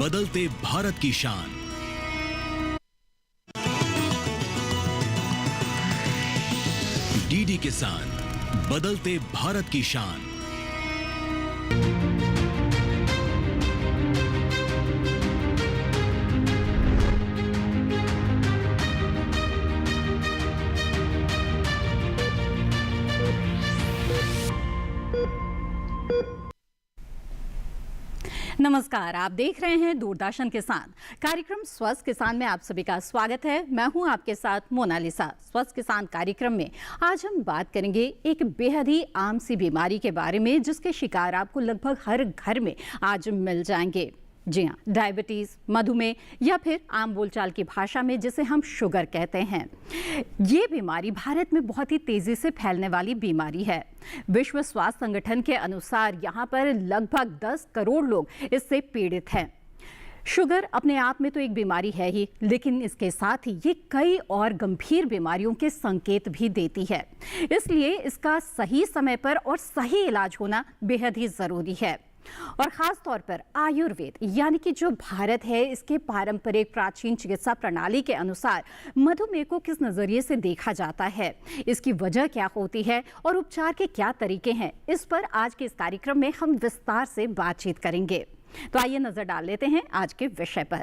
बदलते भारत की शान। डीडी किसान, बदलते भारत की शान। नमस्कार, आप देख रहे हैं दूरदर्शन किसान। कार्यक्रम स्वस्थ किसान में आप सभी का स्वागत है। मैं हूं आपके साथ मोनालिसा। स्वस्थ किसान कार्यक्रम में आज हम बात करेंगे एक बेहद ही आम सी बीमारी के बारे में, जिसके शिकार आपको लगभग हर घर में आज मिल जाएंगे। जी हाँ, डायबिटीज़, मधुमेह या फिर आम बोलचाल की भाषा में जिसे हम शुगर कहते हैं। ये बीमारी भारत में बहुत ही तेज़ी से फैलने वाली बीमारी है। विश्व स्वास्थ्य संगठन के अनुसार यहाँ पर लगभग 10 करोड़ लोग इससे पीड़ित हैं। शुगर अपने आप में तो एक बीमारी है ही, लेकिन इसके साथ ही ये कई और गंभीर बीमारियों के संकेत भी देती है। इसलिए इसका सही समय पर और सही इलाज होना बेहद ही ज़रूरी है। और खास तौर पर आयुर्वेद यानी कि जो भारत है, इसके पारंपरिक प्राचीन चिकित्सा प्रणाली के अनुसार मधुमेह को किस नजरिए से देखा जाता है, इसकी वजह क्या होती है और उपचार के क्या तरीके हैं, इस पर आज के इस कार्यक्रम में हम विस्तार से बातचीत करेंगे। तो आइए नजर डाल लेते हैं आज के विषय पर।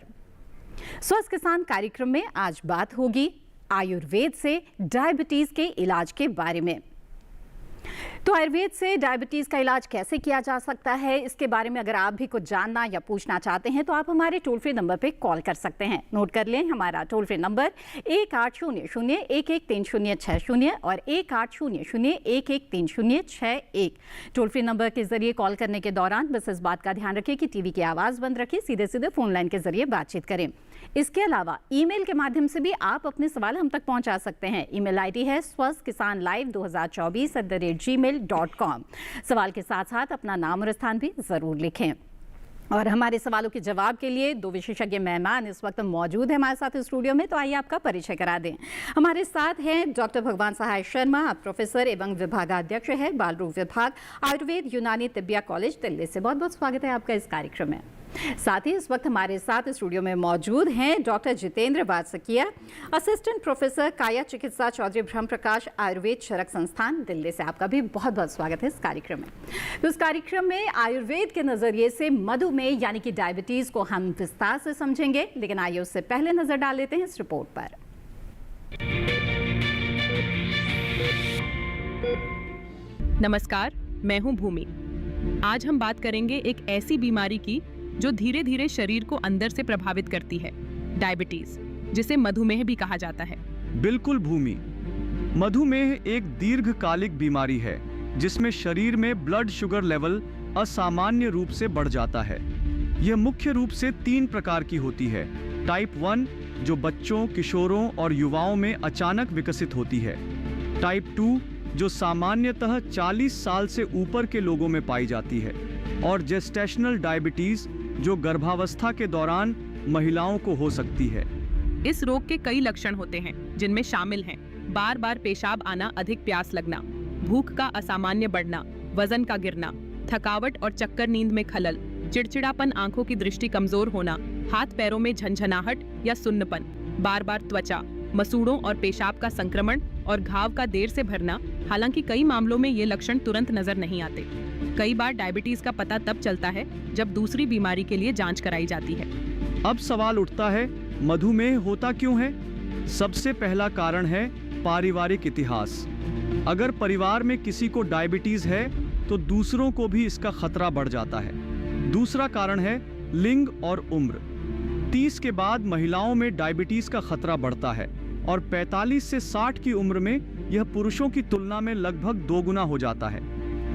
स्वस्थ किसान कार्यक्रम में आज बात होगी आयुर्वेद से डायबिटीज के इलाज के बारे में। तो आयुर्वेद से डायबिटीज़ का इलाज कैसे किया जा सकता है, इसके बारे में अगर आप भी कुछ जानना या पूछना चाहते हैं तो आप हमारे टोल फ्री नंबर पे कॉल कर सकते हैं। नोट कर लें हमारा टोल फ्री नंबर 1800-113060 और 1800-113061। टोल फ्री नंबर के जरिए कॉल करने के दौरान बस इस बात का ध्यान रखें कि टीवी की आवाज़ बंद रखें, सीधे सीधे फोन लाइन के जरिए बातचीत करें। इसके अलावा ईमेल के माध्यम से भी आप अपने सवाल हम तक पहुंचा सकते हैं। ईमेल आईडी है swasthkisanlive2024@gmail.com। सवाल के साथ साथ अपना नाम और स्थान भी जरूर लिखें। और हमारे सवालों के जवाब के लिए 2 विशेषज्ञ मेहमान इस वक्त मौजूद हैं हमारे साथ स्टूडियो में। तो आइए आपका परिचय करा दें। हमारे साथ हैं डॉक्टर भगवान सहाय शर्मा, आप प्रोफेसर एवं विभागाध्यक्ष है बाल रोग विभाग, आयुर्वेद यूनानी तिब्बिया कॉलेज, दिल्ली से। बहुत बहुत स्वागत है आपका इस कार्यक्रम में। साथ ही इस वक्त हमारे साथ स्टूडियो में मौजूद हैं डॉक्टर जितेंद्र वासकिया, असिस्टेंट प्रोफेसर काया चिकित्सा, चौधरी ब्रह्म प्रकाश आयुर्वेद चरक संस्थान, दिल्ली से। आपका भी बहुत बहुत स्वागत है इस कार्यक्रम में। तो इस कार्यक्रम में आयुर्वेद के नजरिए से मधुमेह यानी कि डायबिटीज को हम विस्तार से समझेंगे, लेकिन आइए उससे पहले नजर डाल लेते हैं इस रिपोर्ट पर। नमस्कार, मैं हूं भूमि। आज हम बात करेंगे एक ऐसी बीमारी की जो धीरे धीरे शरीर को अंदर से प्रभावित करती है, डायबिटीज, जिसे मधुमेह भी कहा जाता है। बिल्कुल भूमि, मधुमेह एक दीर्घकालिक बीमारी है जिसमें शरीर में ब्लड शुगर लेवल असामान्य रूप से बढ़ जाता है। यह मुख्य रूप से 3 प्रकार की होती है। टाइप 1 जो बच्चों, किशोरों और युवाओं में अचानक विकसित होती है। टाइप 2 जो सामान्यतः 40 साल से ऊपर के लोगों में पाई जाती है। और जेस्टेशनल डायबिटीज जो गर्भावस्था के दौरान महिलाओं को हो सकती है। इस रोग के कई लक्षण होते हैं, जिनमें शामिल हैं बार बार पेशाब आना, अधिक प्यास लगना, भूख का असामान्य बढ़ना, वजन का गिरना, थकावट और चक्कर, नींद में खलल, चिड़चिड़ापन, आंखों की दृष्टि कमजोर होना, हाथ पैरों में झनझनाहट या सुन्नपन, बार बार त्वचा, मसूड़ों और पेशाब का संक्रमण और घाव का देर से भरना। हालांकि कई मामलों में ये लक्षण तुरंत नजर नहीं आते। कई बार डायबिटीज का पता तब चलता है जब दूसरी बीमारी के लिए जांच कराई जाती है। अब सवाल उठता है, मधुमेह होता क्यों है? सबसे पहला कारण है पारिवारिक इतिहास। अगर परिवार में किसी को डायबिटीज है तो दूसरों को भी इसका खतरा बढ़ जाता है। दूसरा कारण है लिंग और उम्र। 30 के बाद महिलाओं में डायबिटीज का खतरा बढ़ता है और 45 से 60 की उम्र में यह पुरुषों की तुलना में लगभग 2 गुना हो जाता है।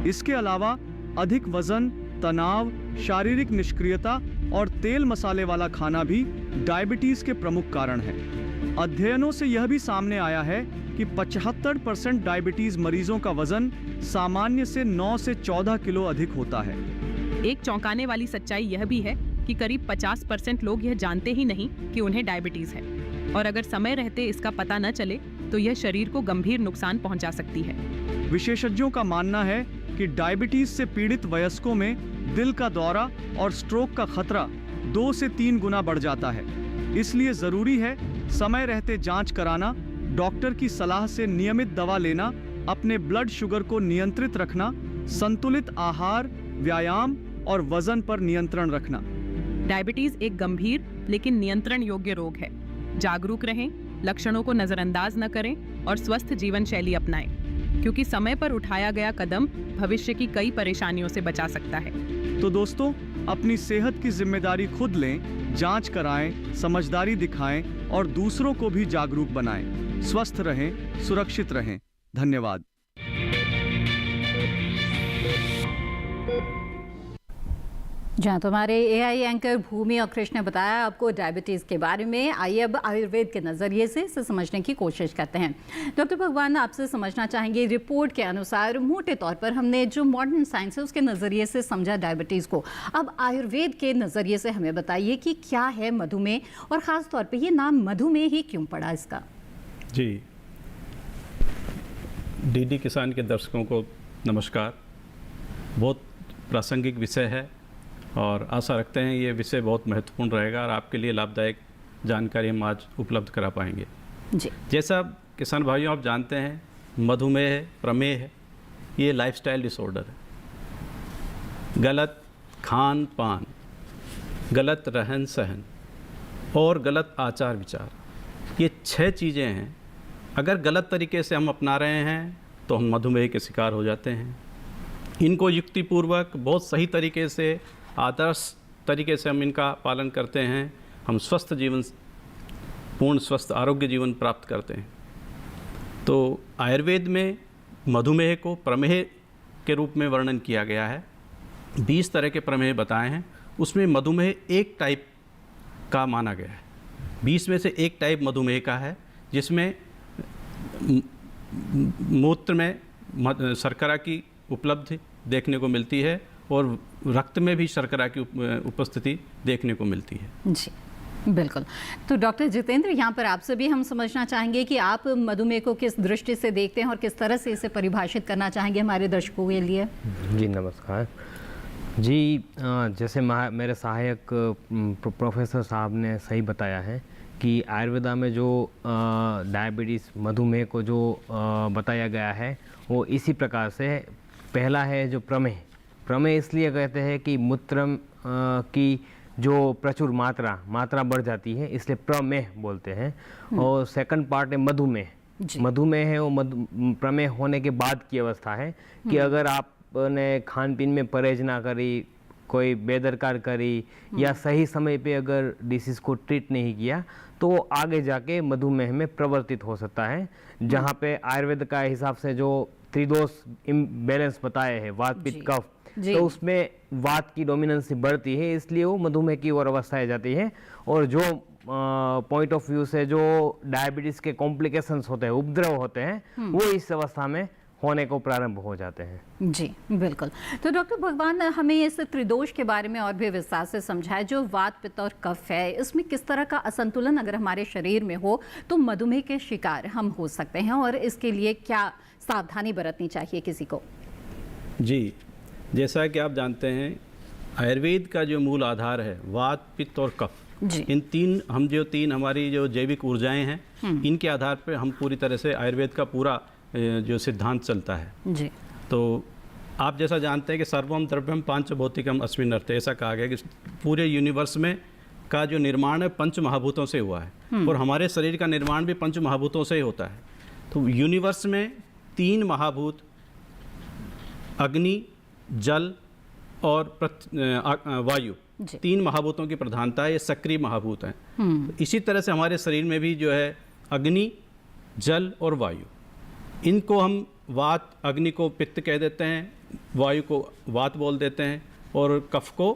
इसके अलावा अधिक वजन, तनाव, शारीरिक निष्क्रियता और तेल मसाले वाला खाना भी डायबिटीज के प्रमुख कारण हैं। अध्ययनों से यह भी सामने आया है कि 75% डायबिटीज मरीजों का वजन सामान्य से 9 से 14 किलो अधिक होता है। एक चौंकाने वाली सच्चाई यह भी है कि करीब 50% लोग यह जानते ही नहीं कि उन्हें डायबिटीज है, और अगर समय रहते इसका पता न चले तो यह शरीर को गंभीर नुकसान पहुंचा सकती है। विशेषज्ञों का मानना है कि डायबिटीज से पीड़ित वयस्कों में दिल का दौरा और स्ट्रोक का खतरा 2 से 3 गुना बढ़ जाता है। इसलिए जरूरी है समय रहते जांच कराना, डॉक्टर की सलाह से नियमित दवा लेना, अपने ब्लड शुगर को नियंत्रित रखना, संतुलित आहार, व्यायाम और वजन पर नियंत्रण रखना। डायबिटीज एक गंभीर लेकिन नियंत्रण योग्य रोग है। जागरूक रहें, लक्षणों को नजरअंदाज न करें और स्वस्थ जीवन शैली अपनाएं, क्योंकि समय पर उठाया गया कदम भविष्य की कई परेशानियों से बचा सकता है। तो दोस्तों, अपनी सेहत की जिम्मेदारी खुद लें, जांच कराएं, समझदारी दिखाएं और दूसरों को भी जागरूक बनाएं। स्वस्थ रहें, सुरक्षित रहें। धन्यवाद। जहाँ तो हमारे एआई एंकर भूमि और कृष्ण ने बताया आपको डायबिटीज़ के बारे में। आइए अब आयुर्वेद के नज़रिए से इसे समझने की कोशिश करते हैं। डॉक्टर भगवान, आपसे समझना चाहेंगे, रिपोर्ट के अनुसार मोटे तौर पर हमने जो मॉडर्न साइंस है उसके नज़रिए से समझा डायबिटीज़ को। अब आयुर्वेद के नज़रिए से हमें बताइए कि क्या है मधुमेह और ख़ास तौर पर ये नाम मधुमेह ही क्यों पड़ा इसका? जी, डीडी किसान के दर्शकों को नमस्कार। बहुत प्रासंगिक विषय है और आशा रखते हैं ये विषय बहुत महत्वपूर्ण रहेगा और आपके लिए लाभदायक जानकारी हम आज उपलब्ध करा पाएंगे। जी, जैसा किसान भाइयों आप जानते हैं, मधुमेह, प्रमेह ये लाइफस्टाइल डिसऑर्डर है। गलत खान पान, गलत रहन सहन और गलत आचार विचार, ये 6 चीज़ें हैं। अगर गलत तरीके से हम अपना रहे हैं तो हम मधुमेह के शिकार हो जाते हैं। इनको युक्तिपूर्वक बहुत सही तरीके से, आदर्श तरीके से हम इनका पालन करते हैं, हम स्वस्थ जीवन, पूर्ण स्वस्थ आरोग्य जीवन प्राप्त करते हैं। तो आयुर्वेद में मधुमेह को प्रमेह के रूप में वर्णन किया गया है। 20 तरह के प्रमेह बताए हैं, उसमें मधुमेह एक टाइप का माना गया है। 20 में से एक टाइप मधुमेह का है, जिसमें मूत्र में शर्करा की उपलब्धि देखने को मिलती है और रक्त में भी शर्करा की उपस्थिति देखने को मिलती है। जी बिल्कुल। तो डॉक्टर जितेंद्र, यहाँ पर आपसे भी हम समझना चाहेंगे कि आप मधुमेह को किस दृष्टि से देखते हैं और किस तरह से इसे परिभाषित करना चाहेंगे हमारे दर्शकों के लिए। जी नमस्कार जी। जैसे मेरे सहायक प्रोफेसर साहब ने सही बताया है कि आयुर्वेदा में जो डायबिटीज़, मधुमेह को जो बताया गया है वो इसी प्रकार से। पहला है जो प्रमेह। प्रमेह इसलिए कहते हैं कि मूत्र की जो प्रचुर मात्रा बढ़ जाती है, इसलिए प्रमेह बोलते हैं। और सेकंड पार्ट है मधुमेह। मधुमेह है वो प्रमेह होने के बाद की अवस्था है कि अगर आपने खान पीन में परहेज ना करी, कोई बेदरकार करी या सही समय पे अगर डिसीज़ को ट्रीट नहीं किया तो आगे जाके मधुमेह में प्रवर्तित हो सकता है। जहाँ पे आयुर्वेद का हिसाब से जो त्रिदोष इम्बैलेंस बताए हैं, वात पित्त कफ, तो उसमें वात की डोमिनेंसी बढ़ती है, इसलिए वो मधुमेह की ओर अवस्थाएं जाती है। और जो पॉइंट ऑफ व्यू से जो डायबिटीज़ के कॉम्प्लिकेशंस होते हैं, उपद्रव होते हैं, वो इस अवस्था में होने को प्रारंभ हो जाते हैं। जी बिल्कुल। तो डॉक्टर भगवान, हमें इस त्रिदोष के बारे में और भी विस्तार से समझाएं। जो वात पित्त और कफ है, इसमें किस तरह का असंतुलन अगर हमारे शरीर में हो तो मधुमेह के शिकार हम हो सकते हैं और इसके लिए क्या सावधानी बरतनी चाहिए किसी को? जी, जैसा कि आप जानते हैं, आयुर्वेद का जो मूल आधार है वात, पित्त और कफ, इन तीन हमारी जो जैविक ऊर्जाएं हैं, इनके आधार पर हम पूरी तरह से आयुर्वेद का पूरा जो सिद्धांत चलता है। जी। तो आप जैसा जानते हैं कि सर्वम द्रव्यम पांचभौतिकम अस्मिन् अर्थे, ऐसा कहा गया कि पूरे यूनिवर्स में का जो निर्माण है 5 महाभूतों से हुआ है और हमारे शरीर का निर्माण भी 5 महाभूतों से ही होता है। तो यूनिवर्स में 3 महाभूत, अग्नि, जल और वायु, 3 महाभूतों की प्रधानता है। ये सक्रिय महाभूत हैं। तो इसी तरह से हमारे शरीर में भी जो है अग्नि, जल और वायु, इनको हम वात, अग्नि को पित्त कह देते हैं, वायु को वात बोल देते हैं और कफ को,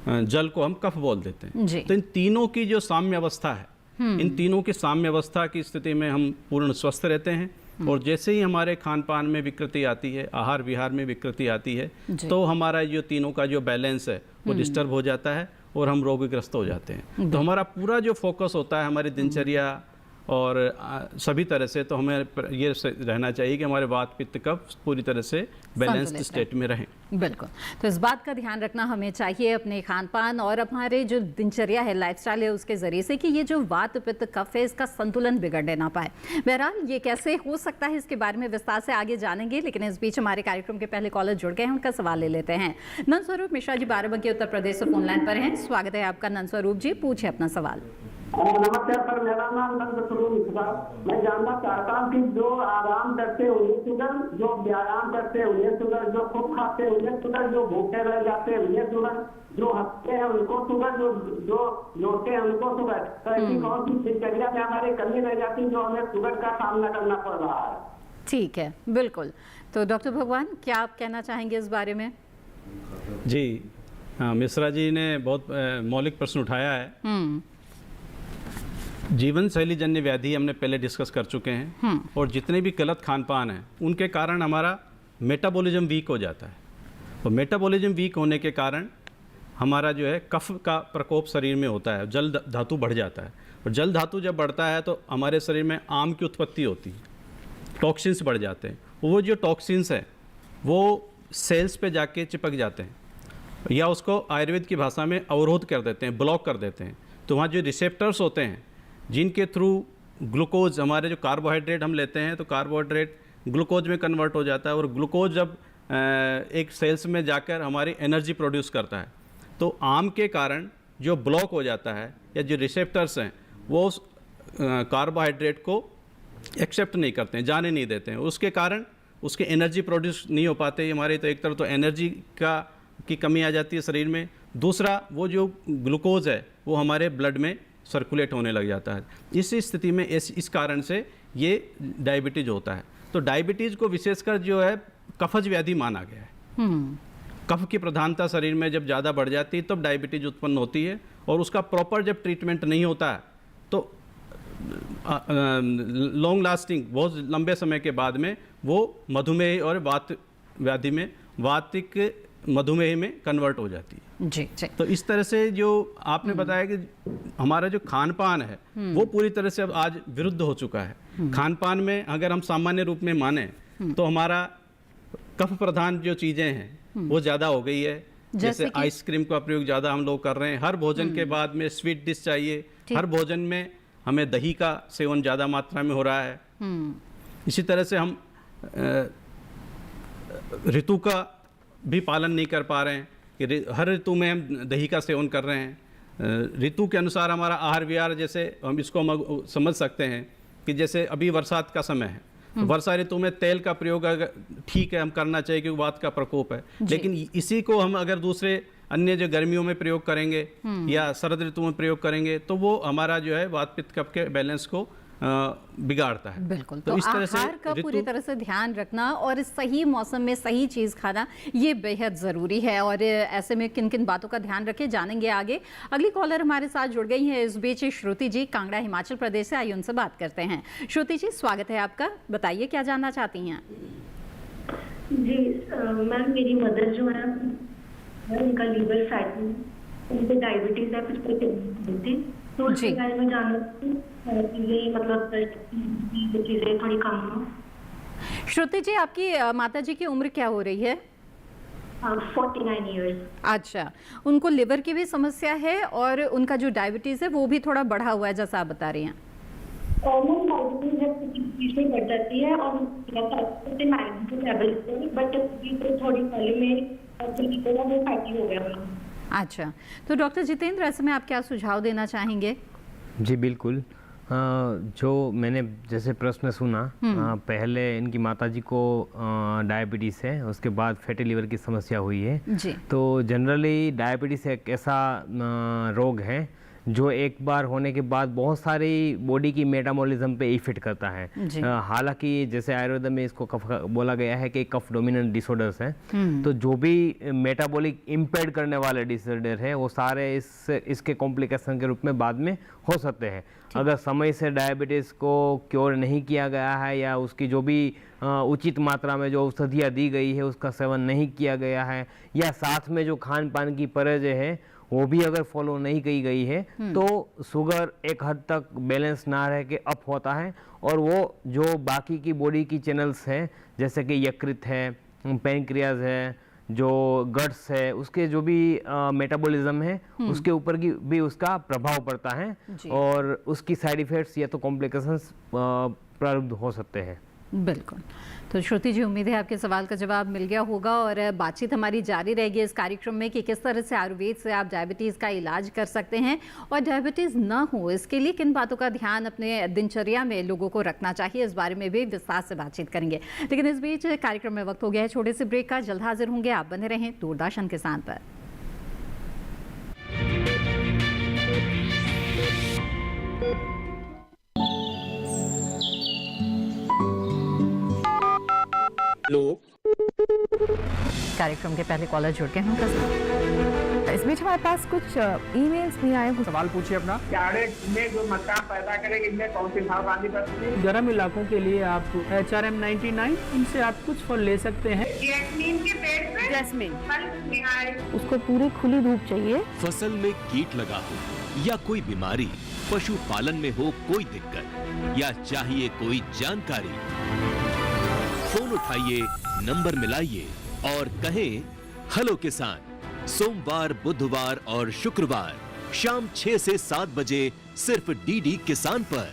जल को हम कफ बोल देते हैं। तो इन तीनों की जो साम्य अवस्था है, इन तीनों की साम्य अवस्था की स्थिति में हम पूर्ण स्वस्थ रहते हैं। और जैसे ही हमारे खान पान में विकृति आती है, आहार विहार में विकृति आती है, तो हमारा जो तीनों का जो बैलेंस है वो डिस्टर्ब हो जाता है और हम रोगग्रस्त हो जाते हैं। तो हमारा पूरा जो फोकस होता है हमारी दिनचर्या और सभी तरह से, तो हमें ये रहना चाहिए कि हमारे वात, पित्त, कफ पूरी तरह से बैलेंस्ड स्टेट में रहें। बिल्कुल, तो इस बात का ध्यान रखना हमें चाहिए अपने खान पान और हमारे जो दिनचर्या है, लाइफस्टाइल है, उसके ज़रिए से कि ये जो वात पित्त कफ है इसका संतुलन बिगड़ने ना पाए। बहरहाल ये कैसे हो सकता है इसके बारे में विस्तार से आगे जानेंगे, लेकिन इस बीच हमारे कार्यक्रम के पहले कॉलर जुड़ गए हैं, उनका सवाल ले लेते हैं। नंद स्वरूप मिश्रा जी बाराबंकी उत्तर प्रदेश से फोन लाइन पर हैं। स्वागत है आपका नंद स्वरूप जी, पूछे अपना सवाल। नमस्कार सर, मेरा नाम नंद स्वरूप मिश्रा। मैं जानना चाहता हूँ कि जो आराम करते उन्हें शुगर, जो व्यायाम करते उन्हें शुगर, जो खूब खाते उन्हें शुगर, जो भूखे रह जाते उन्हें शुगर, जो हंसते हैं उनको शुगर, जो जोड़ते हैं उनको शुगर। तो ऐसी कौन सी दिनचर्या में हमारी कमी रह जाती है जो हमें शुगर का सामना करना पड़ रहा है? ठीक है, बिल्कुल। तो डॉक्टर भगवान, क्या आप कहना चाहेंगे इस बारे में? जी हाँ, मिश्रा जी ने बहुत मौलिक प्रश्न उठाया है। जीवन शैली जन्य व्याधि हमने पहले डिस्कस कर चुके हैं, और जितने भी गलत खान पान हैं उनके कारण हमारा मेटाबॉलिज्म वीक हो जाता है, और मेटाबॉलिज्म वीक होने के कारण हमारा जो है कफ का प्रकोप शरीर में होता है, जल धातु बढ़ जाता है, और जल धातु जब बढ़ता है तो हमारे शरीर में आम की उत्पत्ति होती है, टॉक्सिन्स बढ़ जाते हैं। वो जो टॉक्सिन्स हैं वो सेल्स पे जाके चिपक जाते हैं, या उसको आयुर्वेद की भाषा में अवरोध कर देते हैं, ब्लॉक कर देते हैं। तो वहाँ जो रिसेप्टर्स होते हैं जिनके थ्रू ग्लूकोज, हमारे जो कार्बोहाइड्रेट हम लेते हैं तो कार्बोहाइड्रेट ग्लूकोज में कन्वर्ट हो जाता है, और ग्लूकोज जब एक सेल्स में जाकर हमारी एनर्जी प्रोड्यूस करता है, तो आम के कारण जो ब्लॉक हो जाता है या जो रिसेप्टर्स हैं वो उस कार्बोहाइड्रेट को एक्सेप्ट नहीं करते हैं, जाने नहीं देते हैं, उसके कारण उसके एनर्जी प्रोड्यूस नहीं हो पाते हमारे। तो एक तरफ तो एनर्जी की कमी आ जाती है शरीर में, दूसरा वो जो ग्लूकोज है वो हमारे ब्लड में सर्कुलेट होने लग जाता है। इस स्थिति में इस कारण से ये डायबिटीज होता है। तो डायबिटीज़ को विशेषकर जो है कफज व्याधि माना गया है। कफ की प्रधानता शरीर में जब ज़्यादा बढ़ जाती है तब डायबिटीज उत्पन्न होती है, और उसका प्रॉपर जब ट्रीटमेंट नहीं होता है तो लॉन्ग लास्टिंग, बहुत लंबे समय के बाद में वो मधुमेह और वात व्याधि में, वातिक मधुमेह में कन्वर्ट हो जाती है। जी जी। तो इस तरह से जो आपने बताया कि हमारा जो खान पान है वो पूरी तरह से अब आज विरुद्ध हो चुका है। खान पान में अगर हम सामान्य रूप में माने तो हमारा कफ प्रधान जो चीज़ें हैं वो ज़्यादा हो गई है। जैसे आइसक्रीम का प्रयोग ज़्यादा हम लोग कर रहे हैं, हर भोजन के बाद में स्वीट डिश चाहिए, हर भोजन में हमें दही का सेवन ज़्यादा मात्रा में हो रहा है। इसी तरह से हम ऋतु का भी पालन नहीं कर पा रहे हैं कि हर ऋतु में हम दही का सेवन कर रहे हैं। ऋतु के अनुसार हमारा आहार विहार, जैसे हम इसको हम समझ सकते हैं कि जैसे अभी बरसात का समय है, वर्षा ऋतु में तेल का प्रयोग अगर ठीक है हम करना चाहिए क्योंकि वात का प्रकोप है, लेकिन इसी को हम अगर दूसरे अन्य जो गर्मियों में प्रयोग करेंगे या शरद ऋतु में प्रयोग करेंगे तो वो हमारा जो है वात पित्त कफ के बैलेंस को बिगाड़ता है। बिल्कुल। तो इस तरह से आहार का पूरी तरह से ध्यान रखना और सही मौसम में सही चीज़ खाना ये बेहद ज़रूरी है, और ऐसे में किन किन बातों का ध्यान रखें जानेंगे आगे। अगली कॉलर हमारे साथ जुड़ गई हैं इस बीच श्रुति जी, कांगड़ा हिमाचल प्रदेश से। आइए उनसे बात करते हैं। श्रुति जी, स्वागत है आपका, बताइए क्या जानना चाहती हैं? जी मैम, मेरी मदर जो है उनका लीवर फैट, उनको डायबिटीज है, कुछ तो उसके बारे में जानना चीजें, मतलब चीजें थोड़ी कम हो। श्रुति जी, आपकी माता जी की उम्र क्या हो रही है? 49 इयर्स। अच्छा, उनको लिवर की भी समस्या है और उनका जो डायबिटीज है वो भी थोड़ा बढ़ा हुआ है जैसा आप बता रही हैं। डायबिटीज में बढ़ जाती है और बट थोड़ी पहले में वो फैटी हो गया। अच्छा, तो डॉक्टर जितेंद्र, ऐसे में आप क्या सुझाव देना चाहेंगे? जी बिल्कुल, जो मैंने जैसे प्रश्न सुना, पहले इनकी माताजी को डायबिटीज़ है, उसके बाद फैटी लिवर की समस्या हुई है जी। तो जनरली डायबिटीज़ एक ऐसा रोग है जो एक बार होने के बाद बहुत सारी बॉडी की मेटाबॉलिज्म पे इफेक्ट करता है। हालांकि जैसे आयुर्वेद में इसको कफ बोला गया है कि कफ डोमिनेंट डिसऑर्डर्स हैं, तो जो भी मेटाबॉलिक इम्पेयर करने वाले डिसऑर्डर है वो सारे इसके कॉम्प्लिकेशन के रूप में बाद में हो सकते हैं। अगर समय से डायबिटीज़ को क्योर नहीं किया गया है या उसकी जो भी उचित मात्रा में जो औषधियाँ दी गई है उसका सेवन नहीं किया गया है, या साथ में जो खान पान की परहेज़ है वो भी अगर फॉलो नहीं की गई है तो शुगर एक हद तक बैलेंस ना रह के अप होता है, और वो जो बाकी की बॉडी की चैनल्स हैं जैसे कि यकृत है, पैंक्रियाज है, जो गट्स है उसके जो भी मेटाबॉलिज्म है उसके ऊपर भी उसका प्रभाव पड़ता है और उसकी साइड इफेक्ट्स या तो कॉम्प्लिकेशंस प्रारंभ हो सकते हैं। बिल्कुल। तो श्रुति जी, उम्मीद है आपके सवाल का जवाब मिल गया होगा और बातचीत हमारी जारी रहेगी इस कार्यक्रम में कि किस तरह से आयुर्वेद से आप डायबिटीज़ का इलाज कर सकते हैं और डायबिटीज़ ना हो इसके लिए किन बातों का ध्यान अपने दिनचर्या में लोगों को रखना चाहिए, इस बारे में भी विस्तार से बातचीत करेंगे। लेकिन इस बीच कार्यक्रम में वक्त हो गया है छोटे से ब्रेक का। जल्द हाजिर होंगे, आप बने रहें दूरदर्शन किसान पर। कार्यक्रम के पहले कॉलर जुड़ गए हैं। इस बीच हमारे पास कुछ ईमेल्स भी आए हैं। सवाल पूछिए अपना। में जो मक्का पैदा करेगी इनमें कौन सी सावधानी बरतनी है? गर्म इलाकों के लिए आप HRM 99 इनसे आप कुछ फल ले सकते हैं। जैस्मीन के पेड़ पे जैस्मीन फल निहाय। उसको पूरी खुली धूप चाहिए। फसल में कीट लगा हो या कोई बीमारी, पशुपालन में हो कोई दिक्कत या चाहिए कोई जानकारी, फोन उठाइए, नंबर मिलाइए और कहें हेलो किसान। सोमवार, बुधवार और शुक्रवार शाम 6 से 7 बजे सिर्फ डीडी किसान पर।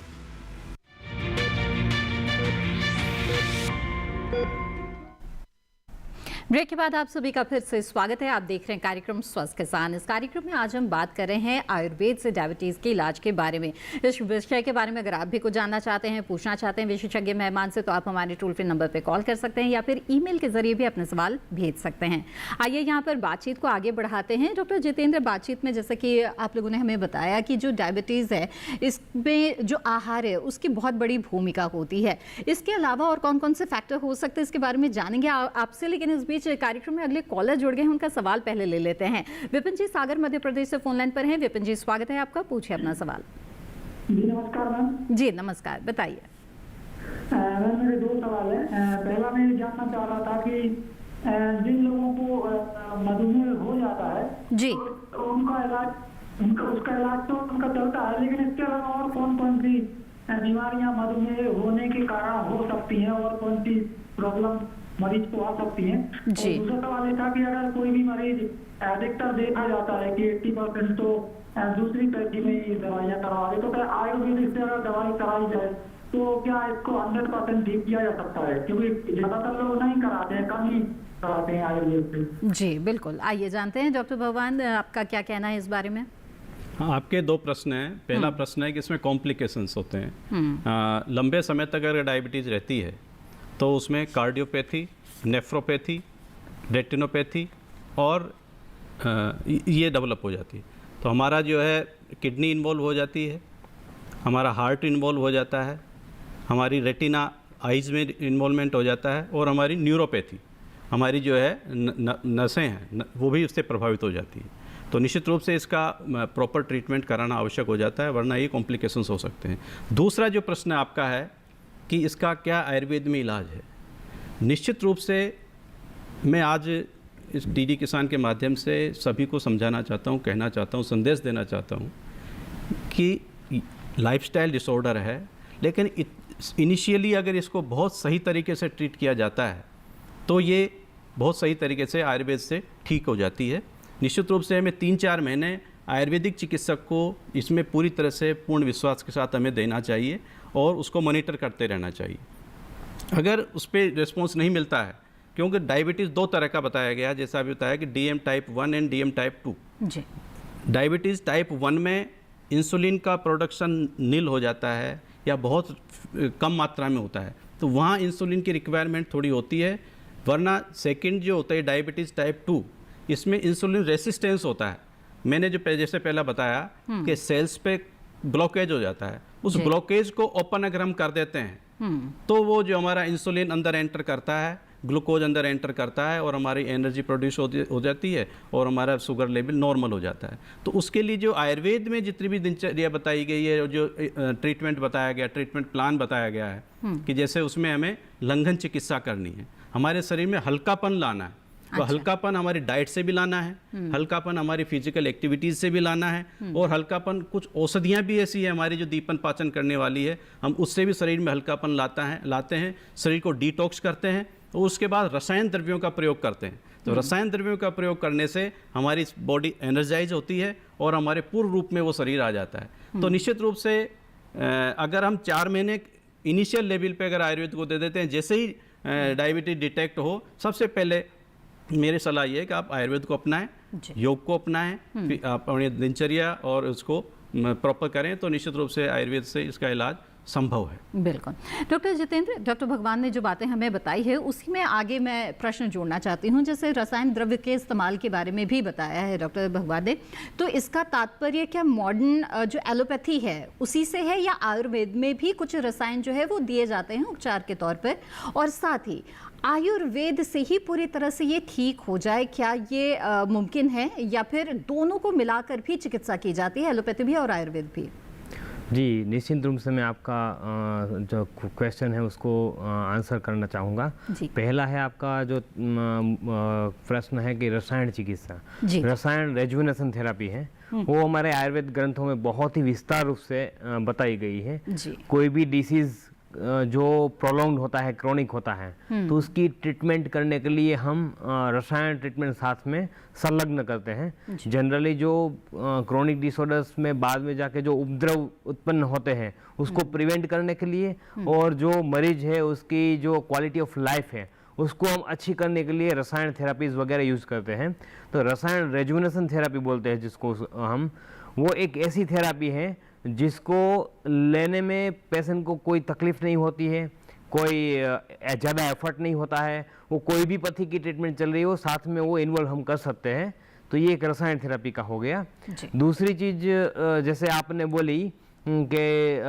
ब्रेक के बाद आप सभी का फिर से स्वागत है। आप देख रहे हैं कार्यक्रम स्वस्थ किसान। इस कार्यक्रम में आज हम बात कर रहे हैं आयुर्वेद से डायबिटीज के इलाज के बारे में। इस विषय के बारे में अगर आप भी कुछ जानना चाहते हैं, पूछना चाहते हैं विशेषज्ञ मेहमान से, तो आप हमारे टोल फ्री नंबर पर कॉल कर सकते हैं या फिर ईमेल के जरिए भी अपने सवाल भेज सकते हैं। आइए यहाँ पर बातचीत को आगे बढ़ाते हैं। डॉक्टर जितेंद्र, बातचीत में जैसा कि आप लोगों ने हमें बताया कि जो डायबिटीज़ है इसमें जो आहार है उसकी बहुत बड़ी भूमिका होती है। इसके अलावा और कौन कौन से फैक्टर हो सकते हैं इसके बारे में जानेंगे आपसे। लेकिन इस कार्यक्रम में अगले कॉलर जुड़ गए हैं, उनका सवाल पहले ले लेते हैं। विपिन जी सागर मध्य प्रदेश से फोन लाइन पर हैं। विपिन जी, स्वागत है आपका, पूछिए अपना सवाल। जी नमस्कार मैम। जी नमस्कार, बताइए। मैम मेरे 2 सवाल है। पहला मैं जानना चाह रहा था कि जिन लोगों को मधुमेह हो जाता है जी, तो उनका इलाज तो उनका चलता है, लेकिन इसके अलावा और कौन कौन सी बीमारियां मधुमेह होने के कारण हो सकती हैं और कौन सी प्रॉब्लम मरीज को आ सकती है? जी। दूसरा सवाल ये था कि अगर कोई भी मरीज अधिकतर देखा जाता है कि 80% तो दूसरी तरह में ही दवाइयाँ करवा दे, तो क्या आयुर्वेदिक से अगर दवाई कराई जाए तो क्या इसको 100% ठीक किया जा सकता है? क्योंकि ज्यादातर लोग नहीं कराते हैं, कम ही कराते हैं आयुर्वेद से। जी बिल्कुल, आइए जानते हैं डॉक्टर भगवान आपका क्या कहना है इस बारे में। हाँ, आपके 2 प्रश्न हैं। पहला प्रश्न है कि इसमें कॉम्प्लिकेशंस होते हैं। लंबे समय तक अगर डायबिटीज़ रहती है तो उसमें कार्डियोपैथी, नेफ्रोपैथी, रेटिनोपैथी और ये डेवलप हो जाती है। तो हमारा जो है किडनी इन्वॉल्व हो जाती है, हमारा हार्ट इन्वॉल्व हो जाता है, हमारी रेटिना आइज़ में इन्वॉल्वमेंट हो जाता है और हमारी न्यूरोपैथी, हमारी जो है नसें हैं वो भी उससे प्रभावित हो जाती है। तो निश्चित रूप से इसका प्रॉपर ट्रीटमेंट कराना आवश्यक हो जाता है, वरना ये कॉम्प्लिकेशंस हो सकते हैं। दूसरा जो प्रश्न आपका है कि इसका क्या आयुर्वेद में इलाज है, निश्चित रूप से मैं आज इस डीडी किसान के माध्यम से सभी को समझाना चाहता हूँ, कहना चाहता हूँ, संदेश देना चाहता हूँ कि लाइफस्टाइल डिसऑर्डर है, लेकिन इनिशियली अगर इसको बहुत सही तरीके से ट्रीट किया जाता है तो ये बहुत सही तरीके से आयुर्वेद से ठीक हो जाती है। निश्चित रूप से हमें 3-4 महीने आयुर्वेदिक चिकित्सक को इसमें पूरी तरह से पूर्ण विश्वास के साथ हमें देना चाहिए और उसको मॉनिटर करते रहना चाहिए। अगर उस पर रिस्पॉन्स नहीं मिलता है, क्योंकि डायबिटीज़ 2 तरह का बताया गया, जैसा अभी बताया कि DM type 1 and DM type 2। जी। डायबिटीज़ टाइप 1 में इंसुलिन का प्रोडक्शन नील हो जाता है या बहुत कम मात्रा में होता है, तो वहाँ इंसुलिन की रिक्वायरमेंट थोड़ी होती है। वरना सेकंड जो होता है डायबिटीज़ टाइप 2, इसमें इंसुलिन रेसिस्टेंस होता है। मैंने जो जैसे पहला बताया कि सेल्स पे ब्लॉकेज हो जाता है, उस ब्लॉकेज को ओपन अगर हम कर देते हैं तो वो जो हमारा इंसुलिन अंदर एंटर करता है, ग्लूकोज अंदर एंटर करता है और हमारी एनर्जी प्रोड्यूस हो जाती है और हमारा शुगर लेवल नॉर्मल हो जाता है। तो उसके लिए जो आयुर्वेद में जितनी भी दिनचर्या बताई गई है, जो ट्रीटमेंट बताया गया, ट्रीटमेंट प्लान बताया गया है कि जैसे उसमें हमें लंघन चिकित्सा करनी है, हमारे शरीर में हल्कापन लाना है। तो हल्कापन हमारी डाइट से भी लाना है, हल्कापन हमारी फिजिकल एक्टिविटीज़ से भी लाना है और हल्कापन कुछ औषधियाँ भी ऐसी है हमारी जो दीपन पाचन करने वाली है, हम उससे भी शरीर में हल्कापन लाते हैं, शरीर को डिटॉक्स करते हैं और उसके बाद रसायन द्रव्यों का प्रयोग करते हैं तो रसायन द्रव्यों का प्रयोग करने से हमारी बॉडी एनर्जाइज होती है और हमारे पूर्ण रूप में वो शरीर आ जाता है। तो निश्चित रूप से अगर हम 4 महीने इनिशियल लेवल पे अगर आयुर्वेद को दे देते हैं, जैसे ही डायबिटीज डिटेक्ट हो, सबसे पहले मेरी सलाह ये है कि आप आयुर्वेद को अपनाएं, योग को अपनाएं, फिर आप अपनी दिनचर्या और उसको प्रॉपर करें, तो निश्चित रूप से आयुर्वेद से इसका इलाज संभव है। बिल्कुल। डॉक्टर जितेंद्र, डॉक्टर भगवान ने जो बातें हमें बताई है उसी में आगे मैं प्रश्न जोड़ना चाहती हूँ। जैसे रसायन द्रव्य के इस्तेमाल के बारे में भी बताया है डॉक्टर भगवान ने, तो इसका तात्पर्य क्या मॉडर्न जो एलोपैथी है उसी से है, या आयुर्वेद में भी कुछ रसायन जो है वो दिए जाते हैं उपचार के तौर पर, और साथ ही आयुर्वेद से ही पूरी तरह से ये ठीक हो जाए, क्या ये मुमकिन है, या फिर दोनों को मिलाकर भी चिकित्सा की जाती है, एलोपैथी भी और आयुर्वेद भी? जी, निश्चित रूप से मैं आपका जो क्वेश्चन है उसको आंसर करना चाहूँगा। पहला है आपका जो प्रश्न है कि रसायन चिकित्सा, रसायन रेजुवेनेशन थेरेपी है, वो हमारे आयुर्वेद ग्रंथों में बहुत ही विस्तार रूप से बताई गई है। कोई भी डिसीज़ जो प्रोलॉन्ग्ड होता है, क्रोनिक होता है, तो उसकी ट्रीटमेंट करने के लिए हम रसायन ट्रीटमेंट साथ में संलग्न करते हैं। जनरली जो क्रोनिक डिसऑर्डर्स में बाद में जाके जो उपद्रव उत्पन्न होते हैं उसको प्रिवेंट करने के लिए, और जो मरीज है उसकी जो क्वालिटी ऑफ लाइफ है उसको हम अच्छी करने के लिए रसायन थेरापीज वगैरह यूज़ करते हैं। तो रसायन रेजुवेनेशन थेरापी बोलते हैं जिसको हम, वो एक ऐसी थेरापी है जिसको लेने में पेशेंट को कोई तकलीफ नहीं होती है, कोई ज़्यादा एफर्ट नहीं होता है, वो कोई भी पथी की ट्रीटमेंट चल रही हो साथ में वो इन्वॉल्व हम कर सकते हैं। तो ये एक रसायन थेरेपी का हो गया। दूसरी चीज़ जैसे आपने बोली कि